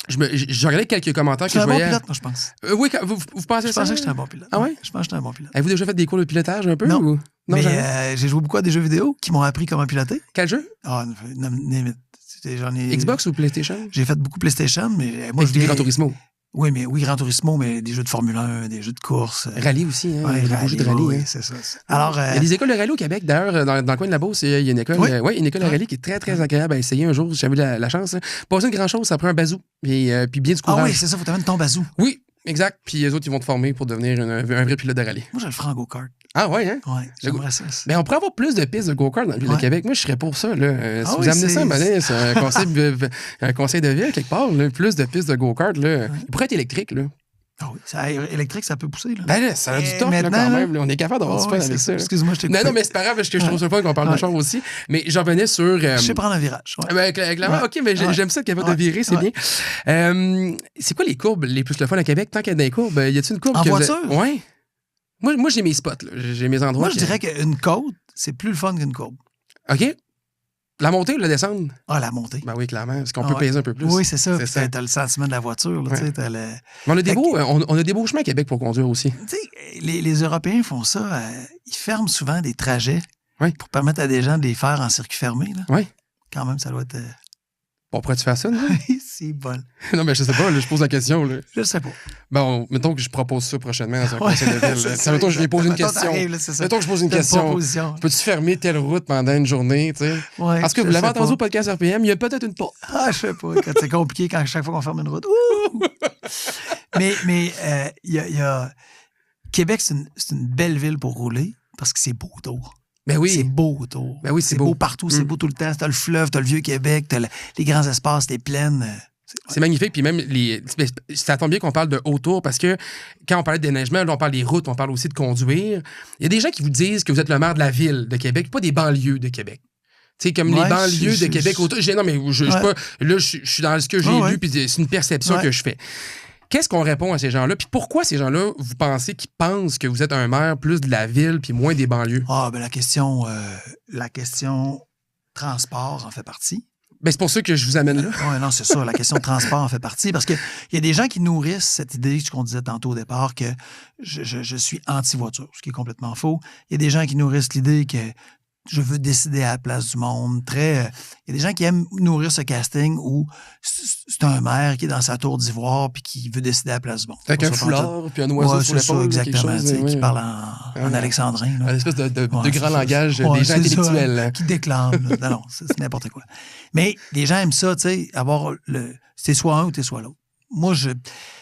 Je regardais quelques commentaires que je voyais. Je suis un bon pilote, moi, je pense. Oui, vous pensez ça? Je pensais que j'étais un bon pilote. Ah ouais? Je pense que j'étais un bon pilote. Avez-vous déjà fait des cours de pilotage un peu? Non. Ou... Non, mais j'ai joué beaucoup à des jeux vidéo qui m'ont appris comment piloter. Quel jeu? J'en ai... Xbox ou PlayStation? J'ai fait beaucoup PlayStation, mais moi, je dis Gran Turismo. Oui, Gran Turismo, mais des jeux de Formule 1, des jeux de course. Rallye aussi, hein? Des jeux de rallye. Oui, c'est ça. Alors, il y a des écoles de rallye au Québec. D'ailleurs, dans le coin de la Beauce, il y a une école, une école de rallye qui est très, très agréable à essayer un jour, si j'avais la chance. Pas une grand-chose, ça prend un bazou. Puis bien du courage. Ah oui, c'est ça, faut t'amener ton bazou. Oui, exact. Puis les autres, ils vont te former pour devenir un vrai pilote de rallye. Moi, je le ferai en go-kart. Ah ouais, hein? Oui, j'aimerais ça. Mais on pourrait avoir plus de pistes de go-kart dans la ville de Québec. Moi, je serais pour ça. Là. Si vous amenez ça, c'est un conseil de ville quelque part. Là, plus de pistes de go-kart. Là. Il pourrait être électrique. Là. Ah oui, électrique, ça peut pousser. Là. Ben là, ça a du top là, quand même. Là. On est capable d'avoir du fun avec ça. Excuse-moi, je t'ai coupé. Non, mais c'est pas grave parce que je trouve ça fun qu'on parle de char aussi. Mais j'en venais sur... Je sais prendre un virage. Ouais. Clairement, OK, mais j'aime ça, capable de virer, c'est bien. C'est quoi les courbes les plus le fun à Québec? Tant qu'il y a des courbes, y a-t-il une courbe? En voiture? Oui. Moi, j'ai mes spots. Là. J'ai mes endroits. Moi, je dirais qu'une côte, c'est plus le fun qu'une courbe. OK. La montée ou la descendre? Ah, la montée. Ben oui, clairement. Parce qu'on peut peser un peu plus. Oui, c'est ça. T'as le sentiment de la voiture. Là, Mais on a des beaux chemins à Québec pour conduire aussi. Les Européens font ça. Ils ferment souvent des trajets pour permettre à des gens de les faire en circuit fermé. Oui. Quand même, ça doit être... Bon, pourrais-tu faire ça? C'est bon. Non, mais je sais pas. Là, je pose la question. Là. Je sais pas. Bon, mettons que je propose ça prochainement dans un conseil de ville. Mettons que je vais poser une question. Mettons que je pose une question. Peux-tu fermer telle route pendant une journée? Est-ce que vous l'avez entendu au podcast RPM? Il y a peut-être une porte. Ah, je sais pas. C'est compliqué quand chaque fois qu'on ferme une route. Mais il y a... Québec, c'est une belle ville pour rouler parce que c'est beau autour. Ben oui. C'est beau autour. Ben oui, c'est beau partout, c'est beau tout le temps. T'as le fleuve, t'as le Vieux-Québec, t'as les grands espaces, les plaines. C'est magnifique. Puis même, ça tombe bien qu'on parle de autour parce que quand on parlait de déneigement, là, on parle des routes, on parle aussi de conduire. Il y a des gens qui vous disent que vous êtes le maire de la ville de Québec, pas des banlieues de Québec. Tu sais, comme les banlieues de Québec autour. Non, mais je suis dans ce que j'ai lu, puis c'est une perception que je fais. Qu'est-ce qu'on répond à ces gens-là? Puis pourquoi ces gens-là, vous pensez qu'ils pensent que vous êtes un maire plus de la ville puis moins des banlieues? Ah, ben la question transport en fait partie. Ben c'est pour ça que je vous amène là. Oui, non, c'est ça. La question transport en fait partie. Parce qu'il y a des gens qui nourrissent cette idée, ce qu'on disait tantôt au départ, que je suis anti-voiture, ce qui est complètement faux. Il y a des gens qui nourrissent l'idée que je veux décider à la place du monde. Il y a des gens qui aiment nourrir ce casting où c'est un maire qui est dans sa tour d'ivoire puis qui veut décider à la place du monde. Avec un foulard puis un oiseau sur l'épaule. Exactement, qui parle en alexandrin. Une espèce de grand langage des gens intellectuels. Ça, qui déclament. Non, c'est n'importe quoi. Mais les gens aiment ça, tu sais, avoir c'est soit un ou t'es soit l'autre. Moi,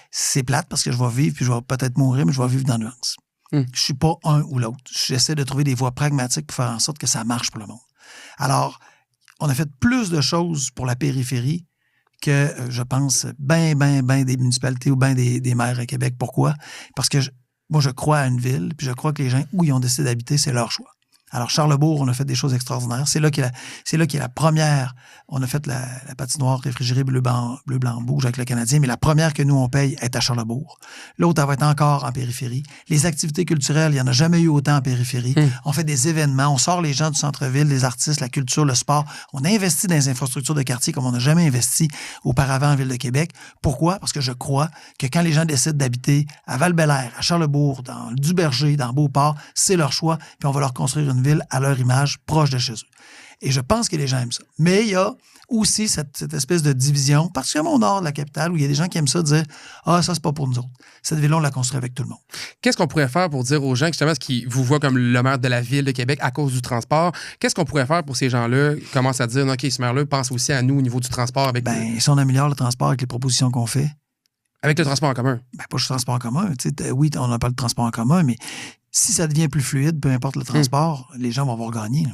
c'est plate parce que je vais vivre puis je vais peut-être mourir, mais je vais vivre dans la nuance. Je suis pas un ou l'autre. J'essaie de trouver des voies pragmatiques pour faire en sorte que ça marche pour le monde. Alors, on a fait plus de choses pour la périphérie que, je pense, ben des municipalités ou ben des maires à Québec. Pourquoi? Parce que moi, je crois à une ville, puis je crois que les gens, où ils ont décidé d'habiter, c'est leur choix. Alors, Charlesbourg, on a fait des choses extraordinaires. C'est là qu'il y a la première. On a fait la patinoire réfrigérée bleu, blanc, rouge avec le Canadien, mais la première que nous, on paye est à Charlesbourg. L'autre, elle va être encore en périphérie. Les activités culturelles, il n'y en a jamais eu autant en périphérie. On fait des événements, on sort les gens du centre-ville, les artistes, la culture, le sport. On a investi dans les infrastructures de quartier comme on n'a jamais investi auparavant en Ville de Québec. Pourquoi? Parce que je crois que quand les gens décident d'habiter à Val-Bélair, à Charlesbourg, dans Duberger, dans Beauport, c'est leur choix, puis on va leur construire une ville à leur image, proche de chez eux. Et je pense que les gens aiment ça. Mais il y a aussi cette espèce de division, particulièrement au nord de la capitale, où il y a des gens qui aiment ça, dire « Ah, ça, c'est pas pour nous autres. Cette ville-là, on l'a construit avec tout le monde. » Qu'est-ce qu'on pourrait faire pour dire aux gens, justement, qui vous voient comme le maire de la ville de Québec à cause du transport, qu'est-ce qu'on pourrait faire pour ces gens-là qui commencent à dire « OK, ce maire-là pense aussi à nous au niveau du transport. » avec si on améliore le transport avec les propositions qu'on fait. Avec le transport en commun? Pas juste le transport en commun. Oui, on n'a pas le transport en commun, mais si ça devient plus fluide, peu importe le transport, les gens vont avoir gagné. Là.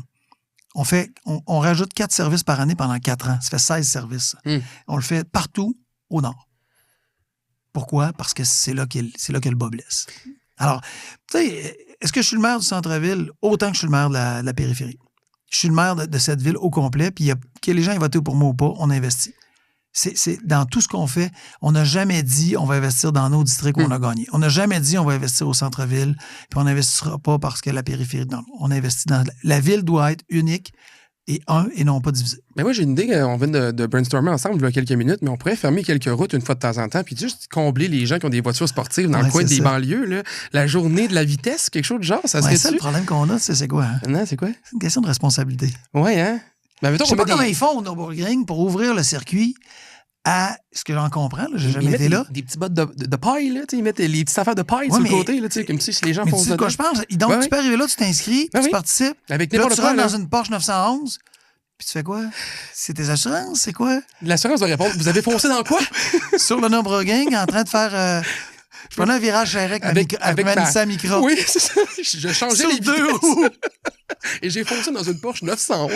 On rajoute 4 services par année pendant 4 ans. Ça fait 16 services. On le fait partout au nord. Pourquoi? Parce que c'est là que le bas blesse. Alors, tu sais, est-ce que je suis le maire du centre-ville autant que je suis le maire de la périphérie? Je suis le maire de cette ville au complet, puis que les gens aient voté pour moi ou pas, on investit. C'est dans tout ce qu'on fait, on n'a jamais dit on va investir dans nos districts où on a gagné. On n'a jamais dit on va investir au centre-ville, puis on n'investira pas parce que la périphérie... Non, on investit dans... La ville doit être unique et non pas divisé. Mais moi, j'ai une idée, on vient de brainstormer ensemble il y a quelques minutes, mais on pourrait fermer quelques routes une fois de temps en temps, puis juste combler les gens qui ont des voitures sportives dans le coin des banlieues. Là. La journée de la vitesse, quelque chose de genre, ça serait ça, le problème qu'on a, c'est quoi? Hein? Non, c'est quoi? C'est une question de responsabilité. Oui, hein? Mais mettons, je sais pas comment ils font au Nürburgring pour ouvrir le circuit à ce que j'en comprends, là, j'ai jamais été là. Des petits bottes de paille, là, ils mettent les petites affaires de paille sur le côté, là, comme si les gens font ça. Mais tu sais de quoi je parle? Donc, tu peux arriver là, tu t'inscris, tu participes, avec là, tu rentres dans une Porsche 911, puis tu fais quoi? C'est tes assurances, c'est quoi? L'assurance va répondre, vous avez foncé dans quoi? Sur le Nürburgring, en train de faire Je prenais un virage serré avec ma Nissan Micra. Oui, c'est ça. Je changeais les vitesses. Et j'ai foncé dans une Porsche 911.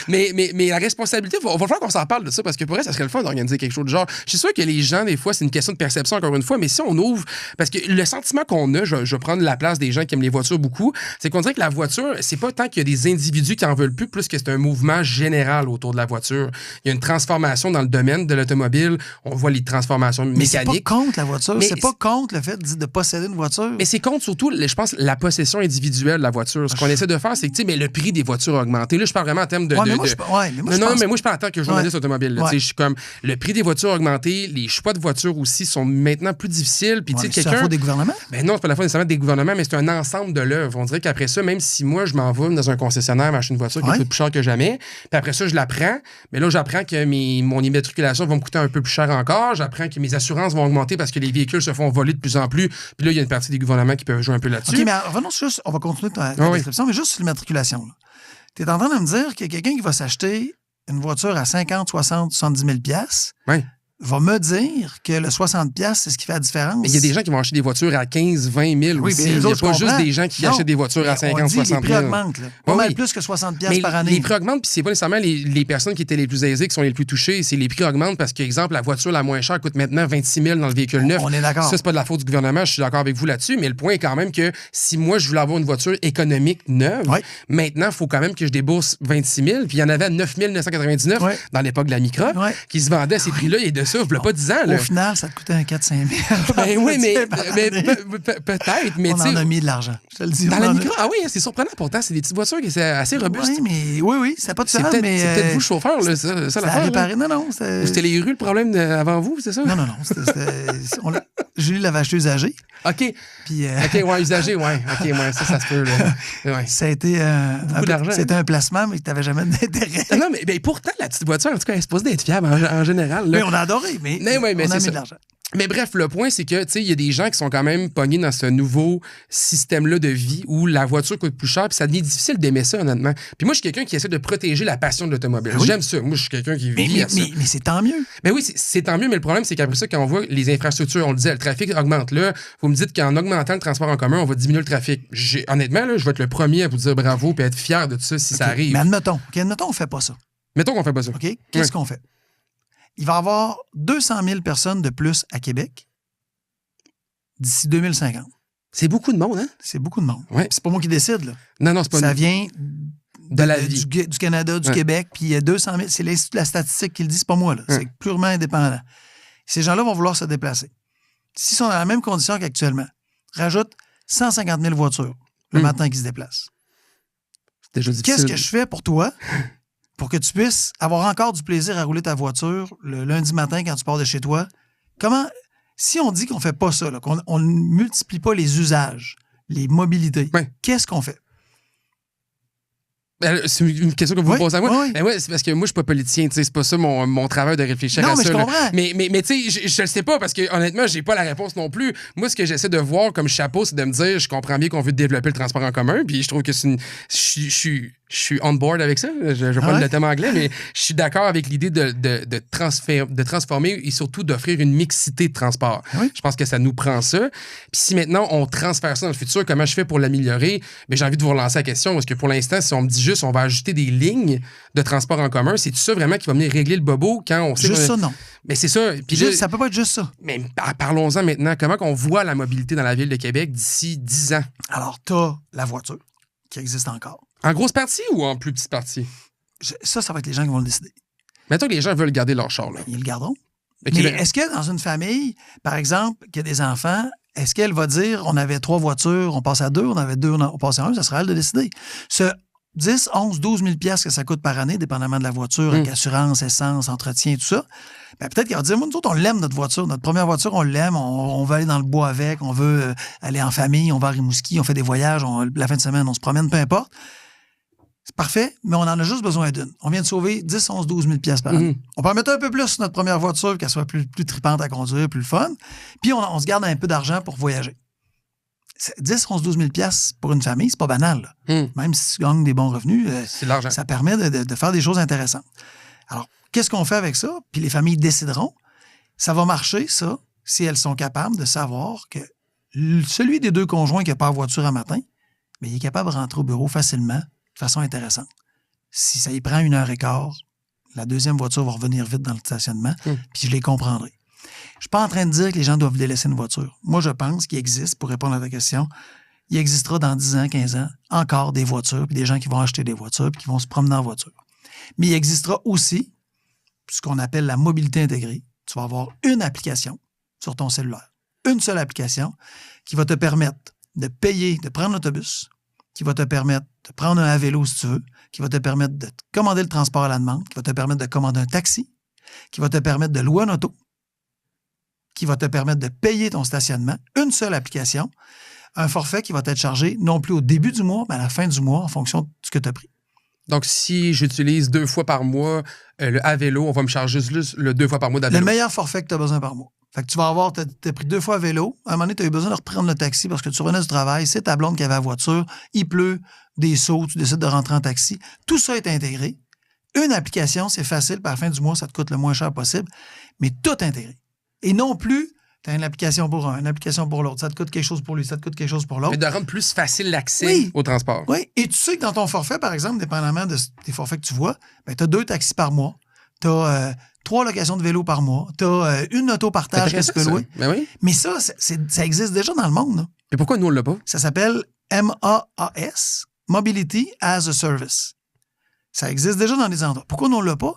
Mais la responsabilité, il va falloir qu'on s'en parle de ça, parce que pour elle, ça serait le fun d'organiser quelque chose de genre. Je suis sûr que les gens, des fois, c'est une question de perception, encore une fois, mais si on ouvre... Parce que le sentiment qu'on a, je vais prendre la place des gens qui aiment les voitures beaucoup, c'est qu'on dirait que la voiture, c'est pas tant qu'il y a des individus qui en veulent plus que c'est un mouvement général autour de la voiture. Il y a une transformation dans le domaine de l'automobile. On voit les transformations mécaniques. Mais c'est pas contre la voiture. C'est pas contre le fait de posséder une voiture. Mais c'est contre surtout, je pense, la possession individuelle de la voiture. Ce qu'on essaie de faire, c'est que, tu sais, mais le prix des voitures a augmenté. Là, je parle vraiment en termes de... mais moi, je parle en tant que journaliste automobile. Je suis comme, le prix des voitures a augmenté, les choix de voitures aussi sont maintenant plus difficiles. Puis, tu sais, c'est la faute des gouvernements? Ben non, c'est pas la faute nécessairement des gouvernements, mais c'est un ensemble de l'œuvre. On dirait qu'après ça, même si moi, je m'en vais dans un concessionnaire m'acheter une voiture qui coûte plus cher que jamais, puis après ça, je la prends, mais là, j'apprends que mon immatriculation va me coûter un peu plus cher encore. J'apprends que mes assurances vont augmenter parce que les véhicules se font voler de plus en plus. Puis là, il y a une partie des gouvernements qui peuvent jouer un peu là-dessus. OK, mais revenons juste, on va continuer ta description, mais juste sur l'immatriculation. Tu es en train de me dire qu'il y a quelqu'un qui va s'acheter une voiture à 50, 60, 70 000 $, va me dire que le 60 $, c'est ce qui fait la différence. Mais il y a des gens qui vont acheter des voitures à 15, 20 000 aussi. Il n'y a pas juste des gens qui achètent des voitures à 50, 60 000. Les prix augmentent. Pas mal plus que 60 $ par année. Les prix augmentent, puis c'est pas nécessairement les personnes qui étaient les plus aisées qui sont les plus touchées. C'est les prix augmentent parce que, exemple, la voiture la moins chère coûte maintenant 26 000 dans le véhicule neuf. On est d'accord. Ça, c'est pas de la faute du gouvernement. Je suis d'accord avec vous là-dessus. Mais le point est quand même que si moi, je voulais avoir une voiture économique neuve, maintenant, il faut quand même que je débourse 26 000. Puis il y en avait à 9 999 dans l'époque de la Micra qui se vendait à ces prix-là. Et de ça, il n'y a pas 10 ans. Au final, ça te coûtait un 4-5 000. Ben oui, mais peut-être. Mais on en a mis de l'argent. Je te le dis. Dans la Micra, ah oui, c'est surprenant pourtant. C'est des petites voitures qui sont assez robustes. Oui, c'est pas de ça. C'est peut-être vous, le chauffeur, là, ça l'affaire. Non. C'était les rues le problème avant vous, c'est ça? Non. Julie l'avait acheté usagé. OK. Puis, usagé, OK, ça se peut. Là. Ça a été beaucoup d'argent. C'était un placement, mais tu n'avais jamais d'intérêt. Non, mais pourtant, la petite voiture, en tout cas, elle est supposée d'être fiable en général. Là. Mais on a adoré, mais on a mis de l'argent. Mais bref, le point, c'est que, tu sais, il y a des gens qui sont quand même pognés dans ce nouveau système-là de vie où la voiture coûte plus cher, puis ça devient difficile d'aimer ça, honnêtement. Puis moi, je suis quelqu'un qui essaie de protéger la passion de l'automobile. Oui. J'aime ça. Moi, je suis quelqu'un qui vit à ça. Mais c'est tant mieux. Mais oui, c'est tant mieux, mais le problème, c'est qu'après ça, quand on voit les infrastructures, on le disait, le trafic augmente là. Vous me dites qu'en augmentant le transport en commun, on va diminuer le trafic. Honnêtement, là, je vais être le premier à vous dire bravo et être fier de tout ça si ça arrive. Mais admettons, on fait pas ça. Mettons qu'on fait pas ça. OK? Qu'est-ce qu'on fait? Il va y avoir 200 000 personnes de plus à Québec d'ici 2050. C'est beaucoup de monde, hein? C'est beaucoup de monde. Ouais. C'est pas moi qui décide, là. Non, c'est pas ça vient de la vie. Du Canada, du Québec, puis il y a 200 000. C'est l'Institut de la statistique qui le dit, c'est pas moi, là. C'est purement indépendant. Ces gens-là vont vouloir se déplacer. S'ils sont dans la même condition qu'actuellement, rajoute 150 000 voitures le matin qui se déplacent. C'est déjà difficile. Qu'est-ce que je fais pour toi pour que tu puisses avoir encore du plaisir à rouler ta voiture le lundi matin quand tu pars de chez toi? Si on dit qu'on ne fait pas ça, là, qu'on ne multiplie pas les usages, les mobilités, qu'est-ce qu'on fait? C'est une question que vous me posez à moi. Oui. Ben c'est parce que moi, je suis pas politicien. C'est pas ça mon travail de réfléchir à ça. Non, mais je comprends. Mais tu sais, je le sais pas parce que honnêtement, j'ai pas la réponse non plus. Moi, ce que j'essaie de voir comme chapeau, c'est de me dire, je comprends bien qu'on veut développer le transport en commun, puis je trouve que je suis on board avec ça. Je vais pas le thème anglais, mais je suis d'accord avec l'idée de transformer et surtout d'offrir une mixité de transport. Oui. Je pense que ça nous prend ça. Puis si maintenant on transfère ça dans le futur, comment je fais pour l'améliorer? Mais j'ai envie de vous relancer la question parce que pour l'instant, si on me dit juste on va ajouter des lignes de transport en commun, c'est tout ça vraiment qui va venir régler le bobo quand on sait. Juste ça, non. Mais c'est ça. Puis ça peut pas être juste ça. Mais parlons-en maintenant. Comment on voit la mobilité dans la ville de Québec d'ici 10 ans? Alors, t'as la voiture qui existe encore. En grosse partie ou en plus petite partie? Ça va être les gens qui vont le décider. Mettons que les gens veulent garder leur char. Là. Ils le garderont. Okay, mais est-ce que dans une famille, par exemple, qui a des enfants, est-ce qu'elle va dire on avait 3 voitures, on passe à 2, on avait 2, on passe à 1, ça sera à elle de décider. Ce 10, 11, 12 000 $ que ça coûte par année, dépendamment de la voiture, avec assurance, essence, entretien, tout ça, ben peut-être qu'elle va dire, moi, nous autres, on l'aime, notre voiture. Notre première voiture, on l'aime, on veut aller dans le bois avec, on veut aller en famille, on va à Rimouski, on fait des voyages, la fin de semaine, on se promène, peu importe. C'est parfait, mais on en a juste besoin d'une. On vient de sauver 10, 11, 12 000 $ par année. On peut en mettre un peu plus sur notre première voiture, qu'elle soit plus tripante à conduire, plus le fun. Puis on se garde un peu d'argent pour voyager. 10, 11, 12 000 $ pour une famille, c'est pas banal. Même si tu gagnes des bons revenus, c'est l'argent. Ça permet de faire des choses intéressantes. Alors, qu'est-ce qu'on fait avec ça? Puis les familles décideront. Ça va marcher, ça, si elles sont capables de savoir que celui des deux conjoints qui n'a pas de voiture à matin, mais il est capable de rentrer au bureau facilement, de façon intéressante. Si ça y prend 1h15, la deuxième voiture va revenir vite dans le stationnement, puis je les comprendrai. Je ne suis pas en train de dire que les gens doivent délaisser une voiture. Moi, je pense qu'il existe, pour répondre à ta question, il existera dans 10 ans, 15 ans, encore des voitures, puis des gens qui vont acheter des voitures, puis qui vont se promener en voiture. Mais il existera aussi ce qu'on appelle la mobilité intégrée. Tu vas avoir une application sur ton cellulaire. Une seule application qui va te permettre de payer, de prendre l'autobus, qui va te permettre de prendre un vélo si tu veux, qui va te permettre de commander le transport à la demande, qui va te permettre de commander un taxi, qui va te permettre de louer un auto, qui va te permettre de payer ton stationnement. Une seule application, un forfait qui va être chargé non plus au début du mois, mais à la fin du mois en fonction de ce que tu as pris. Donc, si j'utilise 2 fois par mois le à-vélo, on va me charger juste le 2 fois par mois d'à-vélo. Le meilleur forfait que tu as besoin par mois. Fait que tu vas avoir, t'as pris 2 fois à vélo. À un moment donné, tu as eu besoin de reprendre le taxi parce que tu revenais du travail, c'est ta blonde qui avait la voiture, il pleut, des sauts, tu décides de rentrer en taxi. Tout ça est intégré. Une application, c'est facile, puis à la fin du mois, ça te coûte le moins cher possible, mais tout intégré. Et non plus, tu as une application pour un, une application pour l'autre. Ça te coûte quelque chose pour lui, ça te coûte quelque chose pour l'autre. Mais de rendre plus facile l'accès au transport. Oui, et tu sais que dans ton forfait, par exemple, dépendamment des forfaits que tu vois, ben, tu as 2 taxis par mois, tu as 3 locations de vélo par mois, tu as une auto-partage que tu peux louer. Ben oui. Mais ça, ça existe déjà dans le monde. Là. Mais pourquoi nous, on l'a pas? Ça s'appelle MAAS, Mobility as a Service. Ça existe déjà dans les endroits. Pourquoi nous, on ne l'a pas?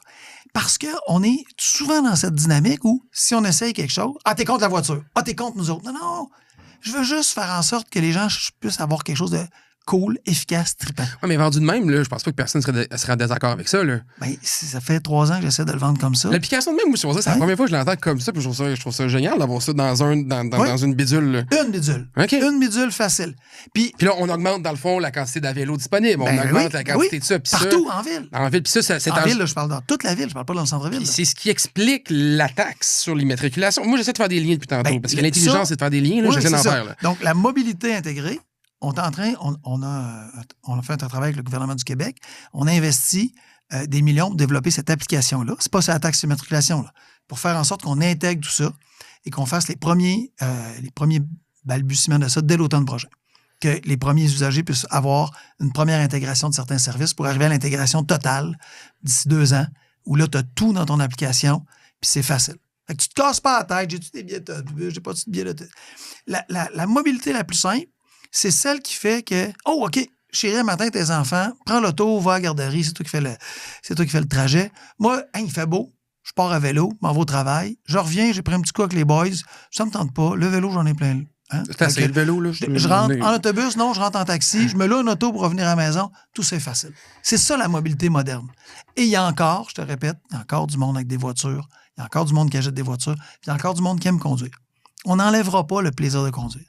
Parce qu'on est souvent dans cette dynamique où, si on essaye quelque chose, « Ah, t'es contre la voiture. Ah, t'es contre nous autres. » Non. Je veux juste faire en sorte que les gens puissent avoir quelque chose de cool, efficace, trippant. Oui, mais vendu de même, là, je pense pas que personne serait en désaccord avec ça. Là. Ben, ça fait 3 ans que j'essaie de le vendre comme ça. L'application de même, moi, c'est la première fois que je l'entends comme ça, puis je trouve ça génial d'avoir ça dans une bidule. Là. Une bidule. OK. Une bidule facile. Puis là, on augmente, dans le fond, la quantité d'à-vélo disponible. On augmente la quantité de ça. Puis partout, en ville. En ville. Puis ça, c'est en ville, là, je parle dans toute la ville. Je parle pas dans le centre-ville. C'est ce qui explique la taxe sur l'immatriculation. Moi, j'essaie de faire des liens depuis tantôt, parce que l'intelligence, c'est de faire des liens. Là, j'essaie d'en faire. Là. Donc, la mobilité intégrée, on a fait un travail avec le gouvernement du Québec. On a investi des millions pour développer cette application-là. C'est pas sur la taxe d'immatriculation, là. Pour faire en sorte qu'on intègre tout ça et qu'on fasse les premiers balbutiements de ça dès l'automne prochain. Que les premiers usagers puissent avoir une première intégration de certains services pour arriver à l'intégration totale d'ici 2 ans, où là, tu as tout dans ton application, puis c'est facile. Fait que tu te casses pas la tête, j'ai-tu des billets, j'ai pas de billets. La mobilité la plus simple, c'est celle qui fait que, oh, OK, chérie, un matin, tes enfants, prends l'auto, va à la garderie, c'est toi qui fais le trajet. Moi, il fait beau, je pars à vélo, m'en vais au travail, je reviens, j'ai pris un petit coup avec les boys, ça me tente pas, le vélo, j'en ai plein. Hein? C'est le vélo, là. Je rentre en autobus, non, je rentre en taxi, je me loue une auto pour revenir à la maison, tout c'est facile. C'est ça la mobilité moderne. Et il y a encore, je te répète, il y a encore du monde avec des voitures, il y a encore du monde qui achète des voitures, puis il y a encore du monde qui aime conduire. On n'enlèvera pas le plaisir de conduire.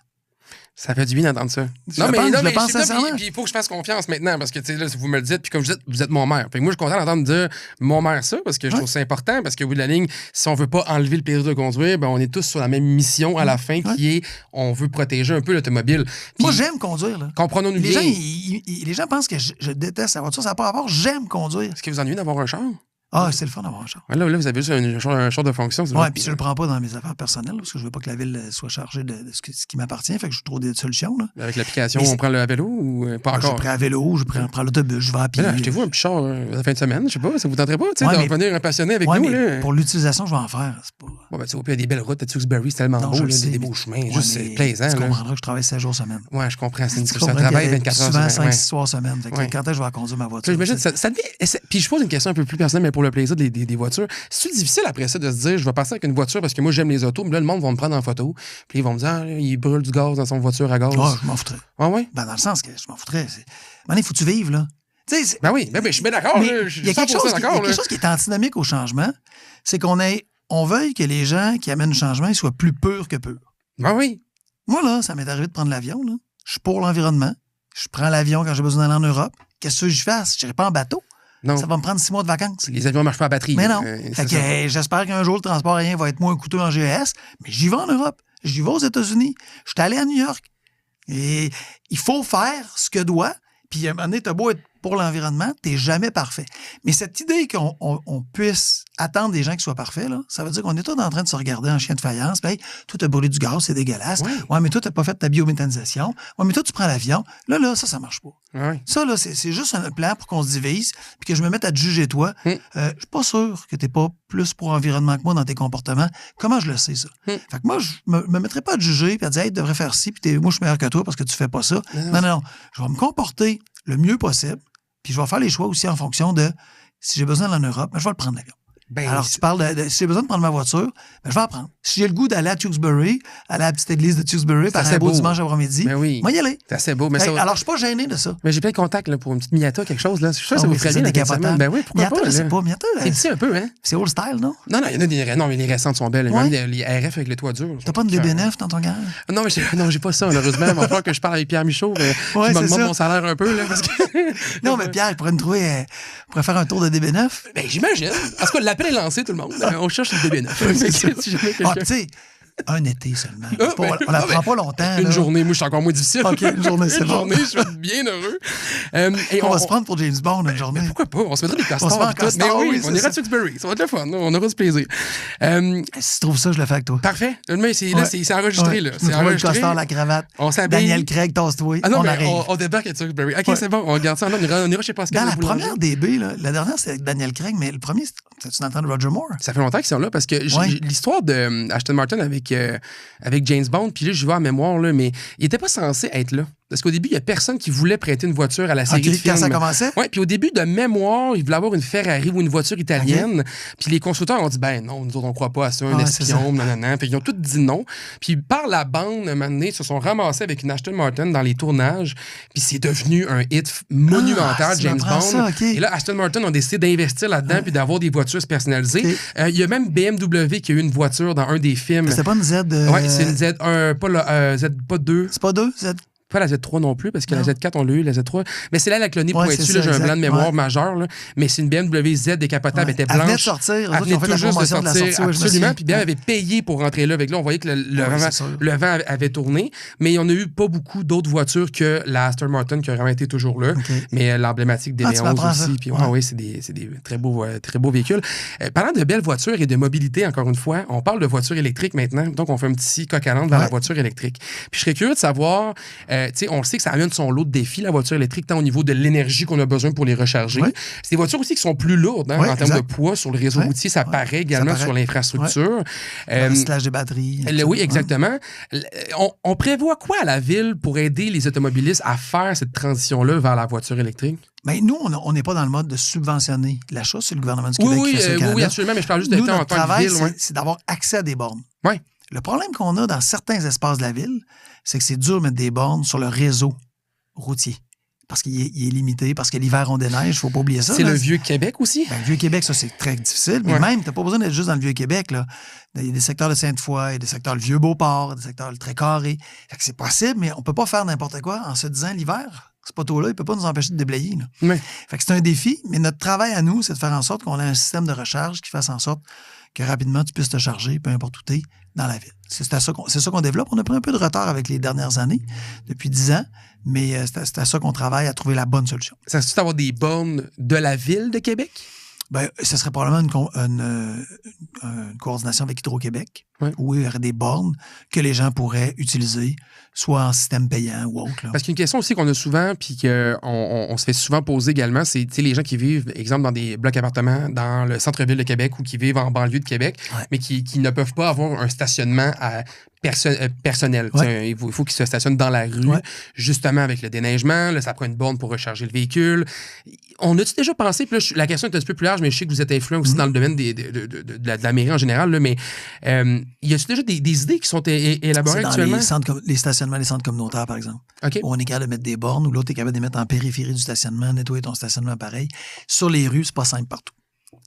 Ça fait du bien d'entendre ça. Je le pense sincèrement. Puis il faut que je fasse confiance maintenant, parce que, tu sais, là, vous me le dites, puis comme vous êtes mon maire. Puis moi, je suis content d'entendre dire mon maire ça, parce que je trouve ça important, parce qu'au bout de la ligne, si on veut pas enlever le plaisir de conduire, ben on est tous sur la même mission à la fin, qui est, on veut protéger un peu l'automobile. Puis, moi, j'aime conduire, là. Comprenons-nous bien. Les gens pensent que je déteste la voiture, ça n'a pas à voir, j'aime conduire. Est-ce que vous ennuyez d'avoir un char? Ah, c'est le fun d'avoir un char. Ouais, là, vous avez juste un char de fonction. Oui, puis je le prends pas dans mes affaires personnelles, parce que je veux pas que la ville soit chargée de ce qui m'appartient. Fait que je trouve des solutions. Là. Avec l'application, on prend le à vélo ou pas encore? Je prends à vélo, je prends l'autobus, je vais à pied. Achetez-vous un petit char la fin de semaine, je sais pas, ça vous tenterait pas, de revenir un passionné avec nous? Là. Pour l'utilisation, je vais en faire. C'est pas... Bon, ben, tu vois, il y a des belles routes à Tewksbury, c'est tellement beau, des beaux chemins, juste c'est plaisant. Tu comprendras que je travaille 7 jours semaine. Oui, je comprends. C'est un travail 24 heures souvent 5-6 soirs semaine. Fait que quand est-ce que je vais conduire ma voiture? J'imagine, puis je pose une question un peu plus personnelle, mais pour le plaisir des voitures. C'est difficile après ça de se dire, je vais passer avec une voiture parce que moi, j'aime les autos, mais là, le monde va me prendre en photo, puis ils vont me dire, il brûle du gaz dans son voiture à gaz. Ah, je m'en foutrais. Ah oui? Ben, dans le sens que je m'en foutrais. Il faut que tu vives, là. Ben oui, je suis bien d'accord. Il y a quelque chose qui est antinomique au changement, c'est on veuille que les gens qui amènent le changement ils soient plus purs que purs. Ben oui. Moi, là, ça m'est arrivé de prendre l'avion, là. Je suis pour l'environnement. Je prends l'avion quand j'ai besoin d'aller en Europe. Qu'est-ce que je fasse? Je n'irai pas en bateau. Non. Ça va me prendre 6 mois de vacances. Les avions ne marchent pas à batterie. Mais non. J'espère qu'un jour, le transport aérien va être moins coûteux en GES, mais j'y vais en Europe. J'y vais aux États-Unis. Je suis allé à New York. Et il faut faire ce que doit. Puis à un moment donné, t'as beau être pour l'environnement, tu n'es jamais parfait. Mais cette idée qu'on puisse attendre des gens qui soient parfaits, là, ça veut dire qu'on est tous en train de se regarder en chien de faïence. Ben, hey, toi, tu as brûlé du gaz, c'est dégueulasse. Oui. Ouais, mais toi, tu n'as pas fait ta biométhanisation. Ouais, mais toi, tu prends l'avion. Là, ça marche pas. Oui. Ça, là, c'est juste un plan pour qu'on se divise puis que je me mette à te juger toi. Je suis pas sûr que tu n'es pas plus pour l'environnement que moi dans tes comportements. Comment je le sais, ça? Fait que moi, je me mettrais pas à te juger puis à te dire, hey, tu devrais faire ci, puis moi, je suis meilleur que toi parce que tu fais pas ça. Non. Je vais me comporter le mieux possible, puis je vais faire les choix aussi en fonction de si j'ai besoin d'aller en Europe, ben, je vais le prendre l'avion. Ben, alors, tu parles si j'ai besoin de prendre ma voiture, ben, je vais en prendre. Si j'ai le goût d'aller à Tewksbury, aller à la petite église de Tewksbury, faire un beau dimanche après-midi, ben oui. moi y aller. C'est assez beau. Mais ça... Alors, je suis pas gêné de ça. Mais j'ai plein de contacts là, pour une petite Miata, quelque chose. Là. Je suis sûr que ça vous ferait bien. Ben oui, pourquoi Miata, pas? je sais pas. Miata, c'est petit un peu, hein? C'est old style, non? Non, il y en a des... Non, mais les récentes sont belles. Ouais. Même les RF avec le toit dur. T'as pas de DB9 dans ton garage? Non, mais j'ai pas ça, malheureusement. Il va falloir que je parle avec Pierre Michaud. Ouais, je c'est m'augmente ça. mon salaire un peu. Là, parce que... Non, mais Pierre, il pourrait nous trouver... pourrait faire un tour de DB9. Ben, j'imagine. En tout cas, l'appel est lancé, tout le monde. On cherche le DB9. Si jamais quelqu'un... Tu sais, un été seulement. On la prend pas longtemps. Une journée, moi, je suis encore moins difficile. OK, une journée, c'est bon. Une journée, je suis bien heureux. Et on va se prendre pour James Bond une journée. Mais pourquoi pas? On se mettra des castors. On se met en castor, mais oui, oui, on ira à Tewksbury. Ça va être le fun. On aura du plaisir. Si tu trouves ça, je le fais avec toi. Parfait. Mais c'est enregistré. Là. C'est enregistré. Le castor, la cravate. On s'habille. Daniel Craig, tasse-toi. Ah non, on mais arrive. on débarque à Tewksbury. OK, c'est bon. On regarde ça. On ira chez Pascal. Dans la première DB, là, la dernière, c'était avec Daniel Craig, mais le premier, c'est-tu dans le temps de Roger Moore? Ça fait longtemps qu'ils sont là parce que l'histoire de Aston Martin avec James Bond, puis là, je vais en mémoire, là, mais il n'était pas censé être là. Parce qu'au début, il n'y a personne qui voulait prêter une voiture à la série de films. Quand ça commençait? Oui, puis au début, de mémoire, il voulait avoir une Ferrari ou une voiture italienne. Puis les constructeurs ont dit, ben non, nous autres, on ne croit pas à ça, un espion, nanana. Puis ils ont tous dit non. Puis par la bande, un moment donné, ils se sont ramassés avec une Aston Martin dans les tournages. Puis c'est devenu un hit monumental, James Bond. Ça, Et là, Aston Martin ont décidé d'investir là-dedans puis d'avoir des voitures personnalisées. Il y a même BMW qui a eu une voiture dans un des films. C'était pas une Z... Oui, c'est une Z1, pas 2. C'est pas 2, Z... Pas la Z3 non plus, parce que la Z4, on l'a eu, la Z3. Mais c'est là la clonée pointue, j'ai un blanc de mémoire majeur. Là. Mais c'est une BMW Z décapotable, elle était blanche. Elle venait de sortir. Elle venait tout juste de sortir, absolument. Puis bien, elle avait payé pour rentrer là. Avec là, on voyait que le vent avait tourné. Mais il y en a eu pas beaucoup d'autres voitures que la Aston Martin qui a vraiment été toujours là. Mais l'emblématique des V11 aussi. Puis oui, c'est des très beaux véhicules. Parlant de belles voitures et de mobilité, encore une fois, on parle de voitures électriques maintenant. Donc, on fait un petit coq à l'âne vers la voiture électrique. Puis je serais curieux de savoir... on sait que ça amène son lot de défis, la voiture électrique, tant au niveau de l'énergie qu'on a besoin pour les recharger. C'est des voitures aussi qui sont plus lourdes en termes de poids sur le réseau routier. Ça paraît également sur l'infrastructure. Le recyclage des batteries. Oui, exactement. On prévoit quoi à la ville pour aider les automobilistes à faire cette transition-là vers la voiture électrique? Mais nous, on n'est pas dans le mode de subventionner l'achat. C'est le gouvernement du Québec qui fait ça au Canada. Oui, absolument, mais je parle juste de nous, temps en notre tant que travail, ville. c'est d'avoir accès à des bornes. Oui. Le problème qu'on a dans certains espaces de la ville, c'est que c'est dur de mettre des bornes sur le réseau routier. Parce qu'il est limité, parce que l'hiver, on déneige, il ne faut pas oublier ça. C'est le Vieux-Québec aussi? Ben, le Vieux-Québec, ça, c'est très difficile. Mais même, tu n'as pas besoin d'être juste dans le Vieux-Québec. Là. Il y a des secteurs de Sainte-Foy, il y a des secteurs le Vieux-Beauport, des secteurs le Très-Carré. C'est possible, mais on ne peut pas faire n'importe quoi en se disant l'hiver. Ce poteau-là, il ne peut pas nous empêcher de déblayer. Là. Fait que c'est un défi, mais notre travail à nous, c'est de faire en sorte qu'on ait un système de recharge qui fasse en sorte que rapidement, tu puisses te charger, peu importe où tu es, dans la ville. C'est ça qu'on développe. On a pris un peu de retard avec les dernières années, depuis 10 ans, mais c'est à ça qu'on travaille, à trouver la bonne solution. Ça se fait avoir des bornes de la ville de Québec? Bien, ce serait probablement une coordination avec Hydro-Québec, où il y aurait des bornes que les gens pourraient utiliser, soit en système payant ou autre. Là. Parce qu'une question aussi qu'on a souvent, puis qu'on se fait souvent poser également, c'est les gens qui vivent, exemple, dans des blocs appartements dans le centre-ville de Québec ou qui vivent en banlieue de Québec, mais qui ne peuvent pas avoir un stationnement personnel. Il faut qu'ils se stationnent dans la rue, justement avec le déneigement. Là, ça prend une borne pour recharger le véhicule. On a-tu déjà pensé, puis là, la question est un petit peu plus large, mais je sais que vous êtes influent aussi dans le domaine de la mairie en général, là, mais y a-tu déjà des idées qui sont élaborées actuellement? Les stationnements des centres communautaires, par exemple. Okay. Où on est capable de mettre des bornes, ou l'autre est capable de les mettre en périphérie du stationnement, nettoyer ton stationnement pareil. Sur les rues, c'est pas simple partout.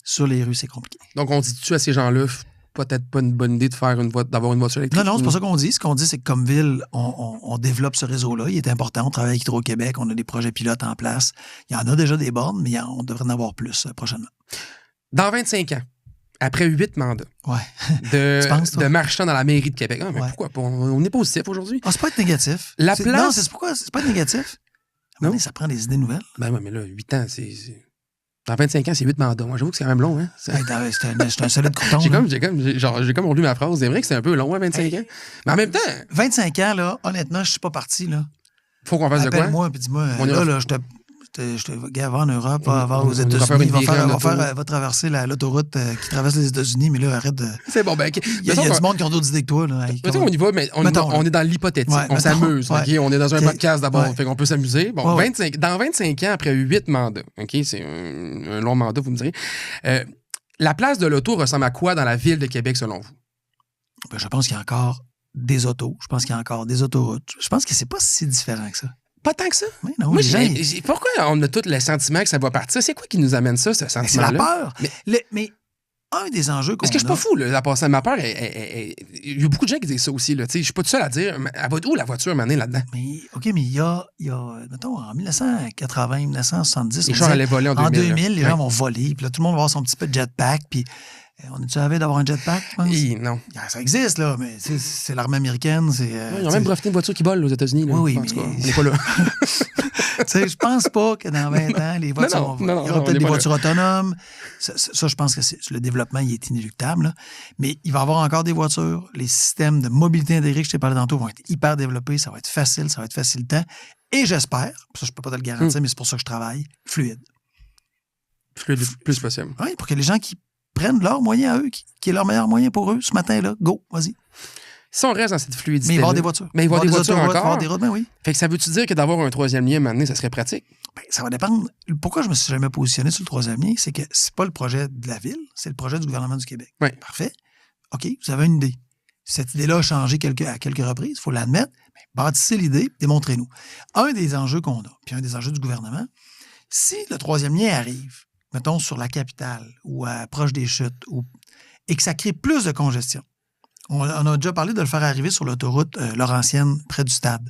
Sur les rues, c'est compliqué. Donc, on dit-tu à ces gens-là, peut-être pas une bonne idée d'avoir une voiture électrique? Non, c'est pas ça qu'on dit. Ce qu'on dit, c'est que comme ville, on développe ce réseau-là. Il est important. On travaille avec Hydro-Québec. On a des projets pilotes en place. Il y en a déjà des bornes, mais on devrait en avoir plus prochainement. Dans 25 ans, après 8 mandats de marchand dans la mairie de Québec. Mais pourquoi pas? On est positif aujourd'hui. C'est pas être négatif. La place... Non, c'est pourquoi c'est pas être négatif. Non? Ça prend des idées nouvelles. Ben oui, mais là, 8 ans, c'est... Dans 25 ans, c'est 8 mandats. Moi, j'avoue que c'est quand même long, hein? C'est un solide crouton. J'ai comme relu ma phrase. C'est vrai que c'est un peu long, 25 ans. Mais en même temps... 25 ans, là, honnêtement, je suis pas parti, là. Faut qu'on fasse de quoi? Appelle-moi, puis dis-moi, je te gars, va en Europe, va aux on ira faire États-Unis, une va traverser l'autoroute qui traverse les États-Unis, mais là, arrête de... C'est bon, ben... Il y a du monde qui ont d'autres idées que toi, là. On y va, mais on est dans l'hypothétique. On s'amuse, OK? On est dans un podcast d'abord, fait qu'on peut s'amuser. Bon, dans 25 ans, après 8 mandats, OK? C'est un long mandat, vous me direz. La place de l'auto ressemble à quoi dans la ville de Québec, selon vous? Ben, je pense qu'il y a encore des autos. Je pense qu'il y a encore des autoroutes. Je pense que c'est pas si différent que ça. Pas tant que ça. Oui, non, moi, pourquoi on a tout le sentiment que ça va partir? C'est quoi qui nous amène ça, ce sentiment-là? C'est la peur. Mais un des enjeux qu'on a... Est-ce que je suis pas fou, là, à passer? Ma peur, il y a beaucoup de gens qui disent ça aussi. Je suis pas tout seul à dire. Elle va où la voiture m'amener là-dedans? Mais, OK, mais il y a mettons, en 1980, 1970... Les gens allaient voler en 2000. En 2000, les gens vont voler. Puis là, tout le monde va avoir son petit peu de jetpack. Puis on est-tu avais d'avoir un jetpack, je pense? Non. Ça existe, là, mais c'est l'armée américaine. Ils ont même profité de voitures qui volent aux États-Unis. Là. Oui, en tout cas, on n'est pas là. Je pense pas que dans 20 ans, les voitures il y aura peut-être des voitures autonomes. Ça, je pense que le développement il est inéluctable. Là. Mais il va y avoir encore des voitures. Les systèmes de mobilité intégrée que je t'ai parlé tantôt vont être hyper développés. Ça va être facile, ça va être facilitant. Et j'espère, ça je peux pas te le garantir, mais c'est pour ça que je travaille, fluide. Fluide le plus possible. Oui, pour que les gens qui prennent leur moyen à eux, qui est leur meilleur moyen pour eux ce matin-là, go, vas-y. Si on reste dans cette fluidité. Mais il va y avoir des voitures. Mais il va y avoir des voitures encore. Il va y avoir des routes, ben oui. Fait que ça veut-tu dire que d'avoir un troisième lien maintenant, ça serait pratique? Ben, ça va dépendre. Pourquoi je me suis jamais positionné sur le troisième lien, c'est que c'est pas le projet de la Ville, c'est le projet du gouvernement du Québec. Oui. Parfait. OK, vous avez une idée. Cette idée-là a changé à quelques reprises, il faut l'admettre. Mais bâtissez l'idée, démontrez-nous. Un des enjeux qu'on a, puis un des enjeux du gouvernement, si le troisième lien arrive, mettons sur la capitale ou proche des chutes, et que ça crée plus de congestion, on a déjà parlé de le faire arriver sur l'autoroute Laurentienne, près du stade.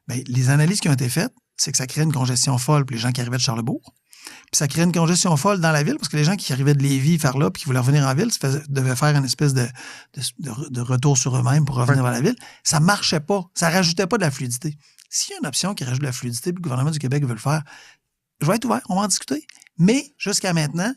Bien, les analyses qui ont été faites, c'est que ça crée une congestion folle pour les gens qui arrivaient de Charlesbourg. Puis ça crée une congestion folle dans la ville parce que les gens qui arrivaient de Lévis faire là puis qui voulaient revenir en ville devaient faire une espèce de retour sur eux-mêmes pour revenir vers la ville. Ça marchait pas. Ça rajoutait pas de la fluidité. S'il y a une option qui rajoute de la fluidité puis le gouvernement du Québec veut le faire, je vais être ouvert, on va en discuter. Mais jusqu'à maintenant,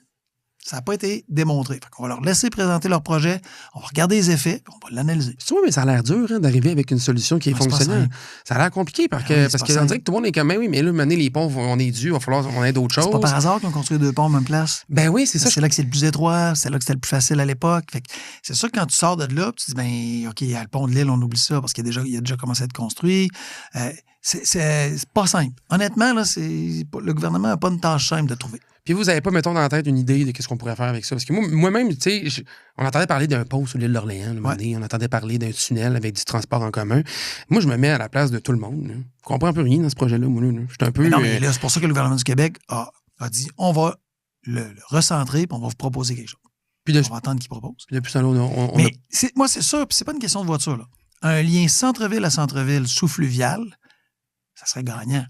ça n'a pas été démontré. Fait qu'on va leur laisser présenter leur projet, on va regarder les effets, puis on va l'analyser. Tu vois, mais ça a l'air dur d'arriver avec une solution qui est fonctionnelle. Ça a l'air compliqué parce qu'on dirait que tout le monde est comme, oui, mais là, mener les ponts, on est dû, il va falloir qu'on ait d'autres choses. C'est pas par hasard qu'ils ont construit 2 ponts en même place. Ben oui, c'est ça. C'est là que c'est le plus étroit, c'est là que c'était le plus facile à l'époque. Fait que c'est sûr que quand tu sors de là, tu te dis, ben, OK, il y a le pont de l'île, on oublie ça parce qu'il a déjà commencé à être construit. C'est pas simple. Honnêtement, là, le gouvernement n'a pas une tâche simple de trouver. Puis vous n'avez pas, mettons, dans la tête une idée de ce qu'on pourrait faire avec ça? Parce que moi-même, tu sais, on entendait parler d'un pont sur l'île d'Orléans, on entendait parler d'un tunnel avec du transport en commun. Moi, je me mets à la place de tout le monde. Là. Je comprends un peu rien dans ce projet-là, moi. Je suis un peu... Non, mais là, c'est pour ça que le gouvernement du Québec a dit, on va le recentrer puis on va vous proposer quelque chose. Puis on va attendre qu'il propose. Puis depuis ça, là, mais moi, c'est sûr, puis c'est pas une question de voiture. Là. Un lien centre-ville à centre-ville sous fluvial, ça serait gagnant.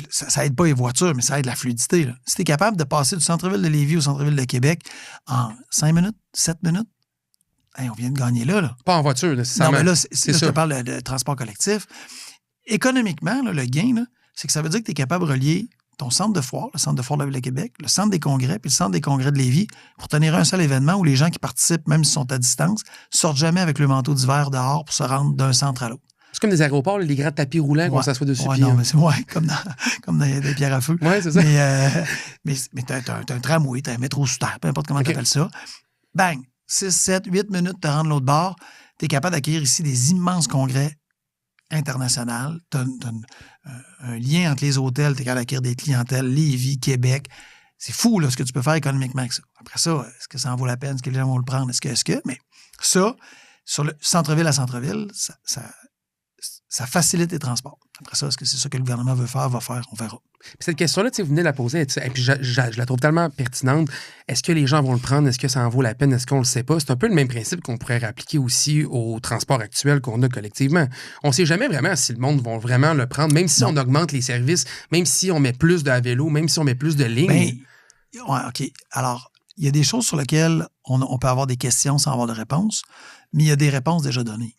Ça aide pas les voitures, mais ça aide la fluidité. Là. Si tu es capable de passer du centre-ville de Lévis au centre-ville de Québec en 5 minutes, 7 minutes, on vient de gagner là. Pas en voiture, nécessairement. Non, mais là, je te parle de transport collectif. Économiquement, là, le gain, là, c'est que ça veut dire que tu es capable de relier ton centre de foire, le centre de foire de la Ville de Québec, le centre des congrès, puis le centre des congrès de Lévis pour tenir un seul événement où les gens qui participent, même s'ils sont à distance, sortent jamais avec le manteau d'hiver dehors pour se rendre d'un centre à l'autre. C'est comme des aéroports, les grands tapis roulants qu'on s'assoit dessus. Ouais, non, mais c'est comme dans des pierres à feu. Oui, c'est ça. Mais t'as un tramway, t'as un métro sous terre, peu importe comment t'appelles ça. Bang! 6, 7, 8 minutes de rendre l'autre bord. T'es capable d'accueillir ici des immenses congrès internationaux. T'as un lien entre les hôtels, t'es capable d'accueillir des clientèles, Lévis, Québec. C'est fou là, ce que tu peux faire économiquement avec ça. Après ça, est-ce que ça en vaut la peine? Est-ce que les gens vont le prendre? Est-ce que? Mais ça, sur le centre-ville à centre-ville, ça facilite les transports. Après ça, est-ce que c'est ça que le gouvernement veut faire, va faire? On verra. Puis cette question-là, vous venez de la poser, et puis je la trouve tellement pertinente. Est-ce que les gens vont le prendre? Est-ce que ça en vaut la peine? Est-ce qu'on le sait pas? C'est un peu le même principe qu'on pourrait réappliquer aussi au transport actuel qu'on a collectivement. On ne sait jamais vraiment si le monde va vraiment le prendre, même si on augmente les services, même si on met plus de vélo, même si on met plus de lignes. OK. Alors, il y a des choses sur lesquelles on peut avoir des questions sans avoir de réponse, mais il y a des réponses déjà données.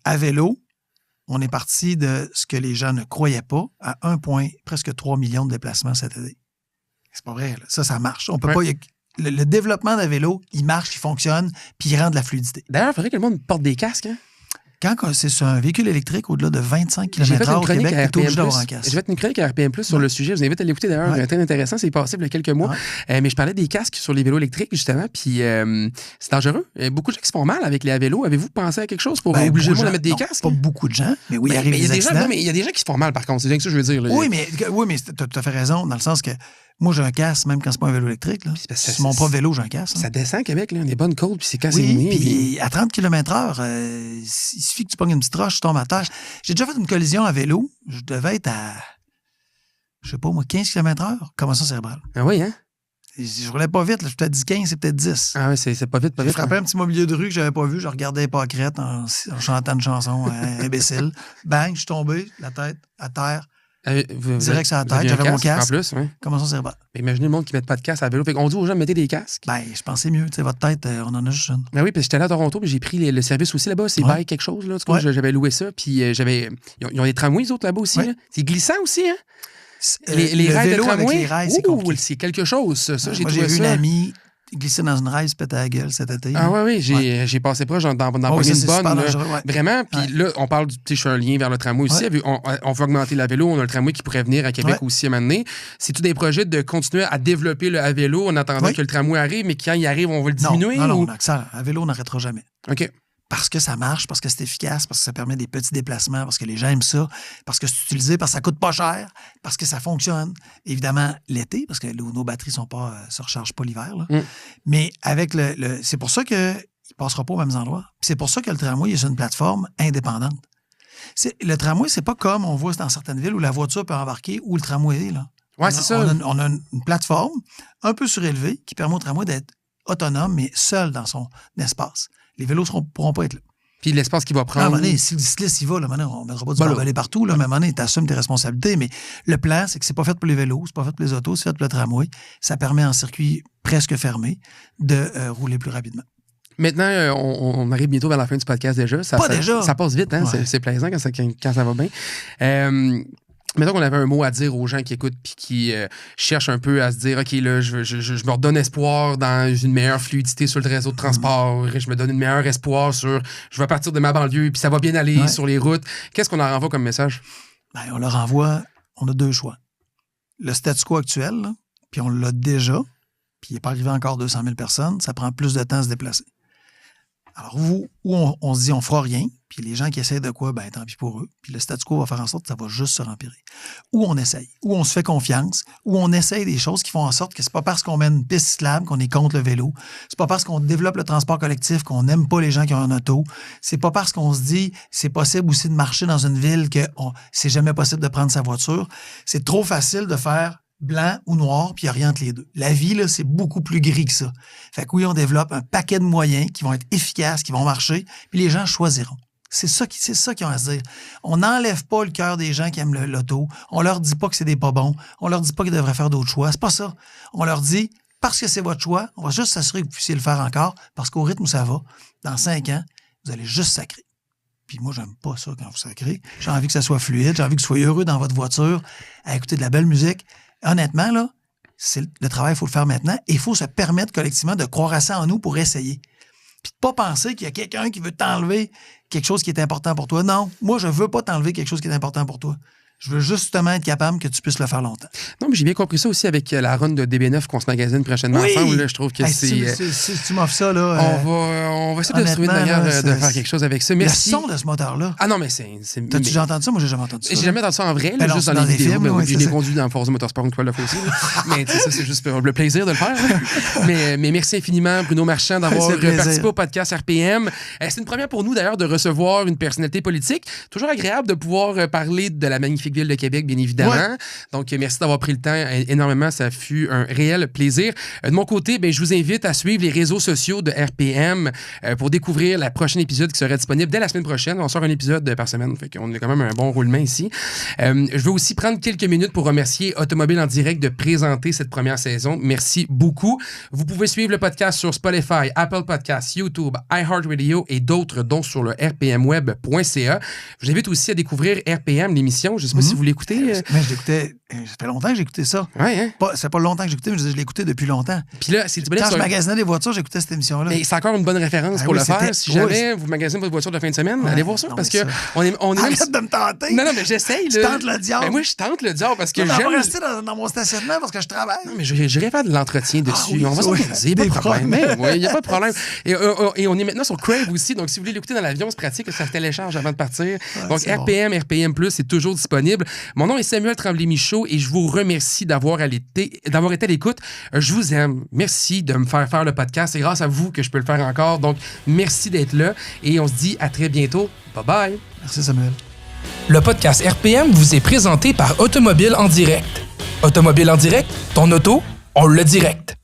À vélo, on est parti de ce que les gens ne croyaient pas à presque 3 millions de déplacements cette année. C'est pas vrai, là. Ça marche. On peut pas... Le développement d'un vélo, il marche, il fonctionne, puis il rend de la fluidité. D'ailleurs, il faudrait que le monde porte des casques, hein? Quand c'est sur un véhicule électrique au-delà de 25 km/h au Québec, tu es obligé d'avoir un casque. J'ai fait une chronique à RPM+, sur le sujet. Je vous invite à l'écouter d'ailleurs. Très intéressant. C'est passé il y a quelques mois. Mais je parlais des casques sur les vélos électriques, justement. Puis c'est dangereux. Il y a beaucoup de gens qui se font mal avec les vélos. Avez-vous pensé à quelque chose pour obliger le monde à mettre des casques? Pas beaucoup de gens, mais oui, il arrive des accidents. Il y a des gens qui se font mal, par contre. C'est bien que ça, je veux dire. Là. Oui, mais tu as fait raison, dans le sens que moi, j'ai un casque, même quand c'est pas un vélo électrique. Là. C'est mon propre vélo, j'ai un casque. Ça descend à Québec, là. On est bonnes côtes, puis c'est cassé. Oui, puis à 30 km/h, il suffit que tu pognes une petite roche, tu tombes à terre. J'ai déjà fait une collision à vélo. Je devais être à, je sais pas moi, 15 km/h. Commotion cérébrale. Ah oui, hein? Je roulais pas vite. Là. Je peut-être dit 15, c'est peut-être 10. Ah oui, c'est pas vite, pas vite. J'ai frappé un petit mobilier de rue que j'avais pas vu. Je regardais les pâquerettes en chantant une chanson imbécile. Bang, je suis tombé, la tête à terre. Direct sur la tête, j'avais mon casque. En plus, oui. Commotion cérébrale. Imaginez le monde qui ne met pas de casque à vélo. Fait qu'on dit aux gens de mettre des casques. Ben, je pensais mieux. Tu sais, votre tête, on en a juste une. Ben oui, puis j'étais allé à Toronto, puis j'ai pris le service aussi là-bas. C'est Bike quelque chose, là. En tout cas, j'avais loué ça. Puis j'avais. Ils ont des tramways, les autres, là-bas aussi. Là. C'est glissant aussi, hein? Les rails de tramway. Les rails, c'est compliqué. C'est quelque chose, ça. J'ai vu une amie glisser dans une rail, se péter la gueule cet été. Ah oui, j'ai passé proche dans une bonne. Vraiment. Puis là, on parle du. Tu sais, je fais un lien vers le tramway aussi. On veut augmenter la vélo. On a le tramway qui pourrait venir à Québec aussi à un moment donné. C'est tout des projets de continuer à développer le à vélo en attendant que le tramway arrive, mais quand il arrive, on va le diminuer? Non, à vélo, on n'arrêtera jamais. OK. Parce que ça marche, parce que c'est efficace, parce que ça permet des petits déplacements, parce que les gens aiment ça, parce que c'est utilisé, parce que ça coûte pas cher, parce que ça fonctionne. Évidemment, l'été, parce que nos batteries se rechargent pas l'hiver. Là. Mais avec c'est pour ça qu'il ne passera pas aux mêmes endroits. Puis c'est pour ça que le tramway est sur une plateforme indépendante. Le tramway, c'est pas comme on voit dans certaines villes où la voiture peut embarquer ou le tramway est là. Oui, c'est ça. On a une plateforme un peu surélevée qui permet au tramway d'être autonome, mais seul dans son espace. Les vélos ne pourront pas être là. Puis l'espace qu'il va prendre. À un moment donné, si le cycliste y va, là, maintenant, on ne mettra pas du barbelé partout. Là, mais à un moment donné, tu assumes tes responsabilités. Mais le plan, c'est que c'est pas fait pour les vélos, c'est pas fait pour les autos, c'est fait pour le tramway. Ça permet en circuit presque fermé de rouler plus rapidement. Maintenant, on arrive bientôt vers la fin du podcast déjà. Ça passe vite, hein? Ouais. C'est plaisant quand ça va bien. Mettons qu'on avait un mot à dire aux gens qui écoutent puis qui cherchent un peu à se dire OK, là, je me redonne espoir dans une meilleure fluidité sur le réseau de transport. Je me donne une meilleure espoir sur je vais partir de ma banlieue puis ça va bien aller sur les routes. Qu'est-ce qu'on leur envoie comme message? Ben, on leur envoie, on a deux choix. Le statu quo actuel, là, puis on l'a déjà, puis il n'est pas arrivé encore 200 000 personnes, ça prend plus de temps à se déplacer. Alors, on se dit on fera rien, puis les gens qui essaient de quoi, ben tant pis pour eux. Puis le statu quo va faire en sorte que ça va juste se rempirer. Ou on essaye, ou on se fait confiance, ou on essaye des choses qui font en sorte que c'est pas parce qu'on met une piste cyclable qu'on est contre le vélo. C'est pas parce qu'on développe le transport collectif qu'on n'aime pas les gens qui ont un auto. C'est pas parce qu'on se dit c'est possible aussi de marcher dans une ville que c'est jamais possible de prendre sa voiture. C'est trop facile de faire blanc ou noir, puis il n'y a rien entre les deux. La vie, là, c'est beaucoup plus gris que ça. Fait que oui, on développe un paquet de moyens qui vont être efficaces, qui vont marcher, puis les gens choisiront. C'est ça qu'ils ont à se dire. On n'enlève pas le cœur des gens qui aiment l'auto. On leur dit pas que c'est des pas bons. On leur dit pas qu'ils devraient faire d'autres choix. C'est pas ça. On leur dit, parce que c'est votre choix, on va juste s'assurer que vous puissiez le faire encore, parce qu'au rythme où ça va, dans 5 ans, vous allez juste sacrer. Puis moi, j'aime pas ça quand vous sacrez. J'ai envie que ça soit fluide. J'ai envie que vous soyez heureux dans votre voiture, à écouter de la belle musique. Honnêtement, là, le travail, il faut le faire maintenant et il faut se permettre collectivement de croire à ça en nous pour essayer. Puis de pas penser qu'il y a quelqu'un qui veut t'enlever quelque chose qui est important pour toi. Non, moi, je veux pas t'enlever quelque chose qui est important pour toi. Je veux justement être capable que tu puisses le faire longtemps. Non, mais j'ai bien compris ça aussi avec la run de DB9 qu'on se magasine prochainement ensemble. Là, je trouve que si tu m'offres ça, là... on va essayer de trouver une manière de faire quelque chose avec ça. Merci. Le son de ce moteur-là. Ah non, mais c'est... T'as-tu déjà entendu ça? Moi, j'ai jamais entendu ça. J'ai jamais entendu ça en vrai, là, juste dans les vidéos. Films, je l'ai conduit dans Forza Motorsport une fois la fois aussi. Mais ça, c'est juste le plaisir de le faire. Mais merci infiniment, Bruno Marchand, d'avoir participé au podcast RPM. C'est une première pour nous, d'ailleurs, de recevoir une personnalité politique. Toujours agréable de pouvoir parler de la magnifique magnifique ville de Québec, bien évidemment. Ouais. Donc, merci d'avoir pris le temps énormément. Ça fut un réel plaisir. De mon côté, je vous invite à suivre les réseaux sociaux de RPM pour découvrir le prochain épisode qui sera disponible dès la semaine prochaine. On sort un épisode par semaine, fait qu'on a quand même un bon roulement ici. Je veux aussi prendre quelques minutes pour remercier Automobile en direct de présenter cette première saison. Merci beaucoup. Vous pouvez suivre le podcast sur Spotify, Apple Podcasts, YouTube, iHeartRadio et d'autres, dont sur le rpmweb.ca. Je vous invite aussi à découvrir RPM, l'émission. Je ne sais pas si vous l'écoutez. Mais je l'écoutais, ça fait longtemps que j'écoutais ça. Ouais, hein? C'est pas longtemps que j'éctais, mais je l'écoutais depuis longtemps. Puis là, c'est disponible Quand je sur... magasinais des voitures, j'écoutais cette émission-là. Mais c'est encore une bonne référence pour oui, le faire. c'était- Si oui, jamais vous magasinez votre voiture de fin de semaine, allez voir ça. non, Parce mais que ça- on est même... Arrête de me tenter! Non, mais j'essaye. Tu tentes le diable. Mais moi, je tente le diable parce que On va j'aime... rester dans mon stationnement parce que je travaille. Non, mais j'irai faire de l'entretien dessus. oui, On va oui. s'organiser, pas de Des problème. problèmes. Oui, il n'y a pas de problème. Et on est maintenant sur Crave aussi. Donc, si vous voulez l'écouter dans l'avion, c'est pratique. Ça se télécharge avant de partir. Donc, c'est RPM, RPM+, c'est toujours disponible. Mon nom est Samuel Tremblay-Michaud et je vous remercie d'avoir été à l'écoute. Je vous aime. Merci de me faire le podcast. C'est grâce à vous que je peux le faire encore. Donc, merci d'être là. Et on se dit à très bientôt. Bye-bye. Merci, Samuel. Le podcast RPM vous est présenté par Automobile en direct. Automobile en direct, ton auto, on le direct.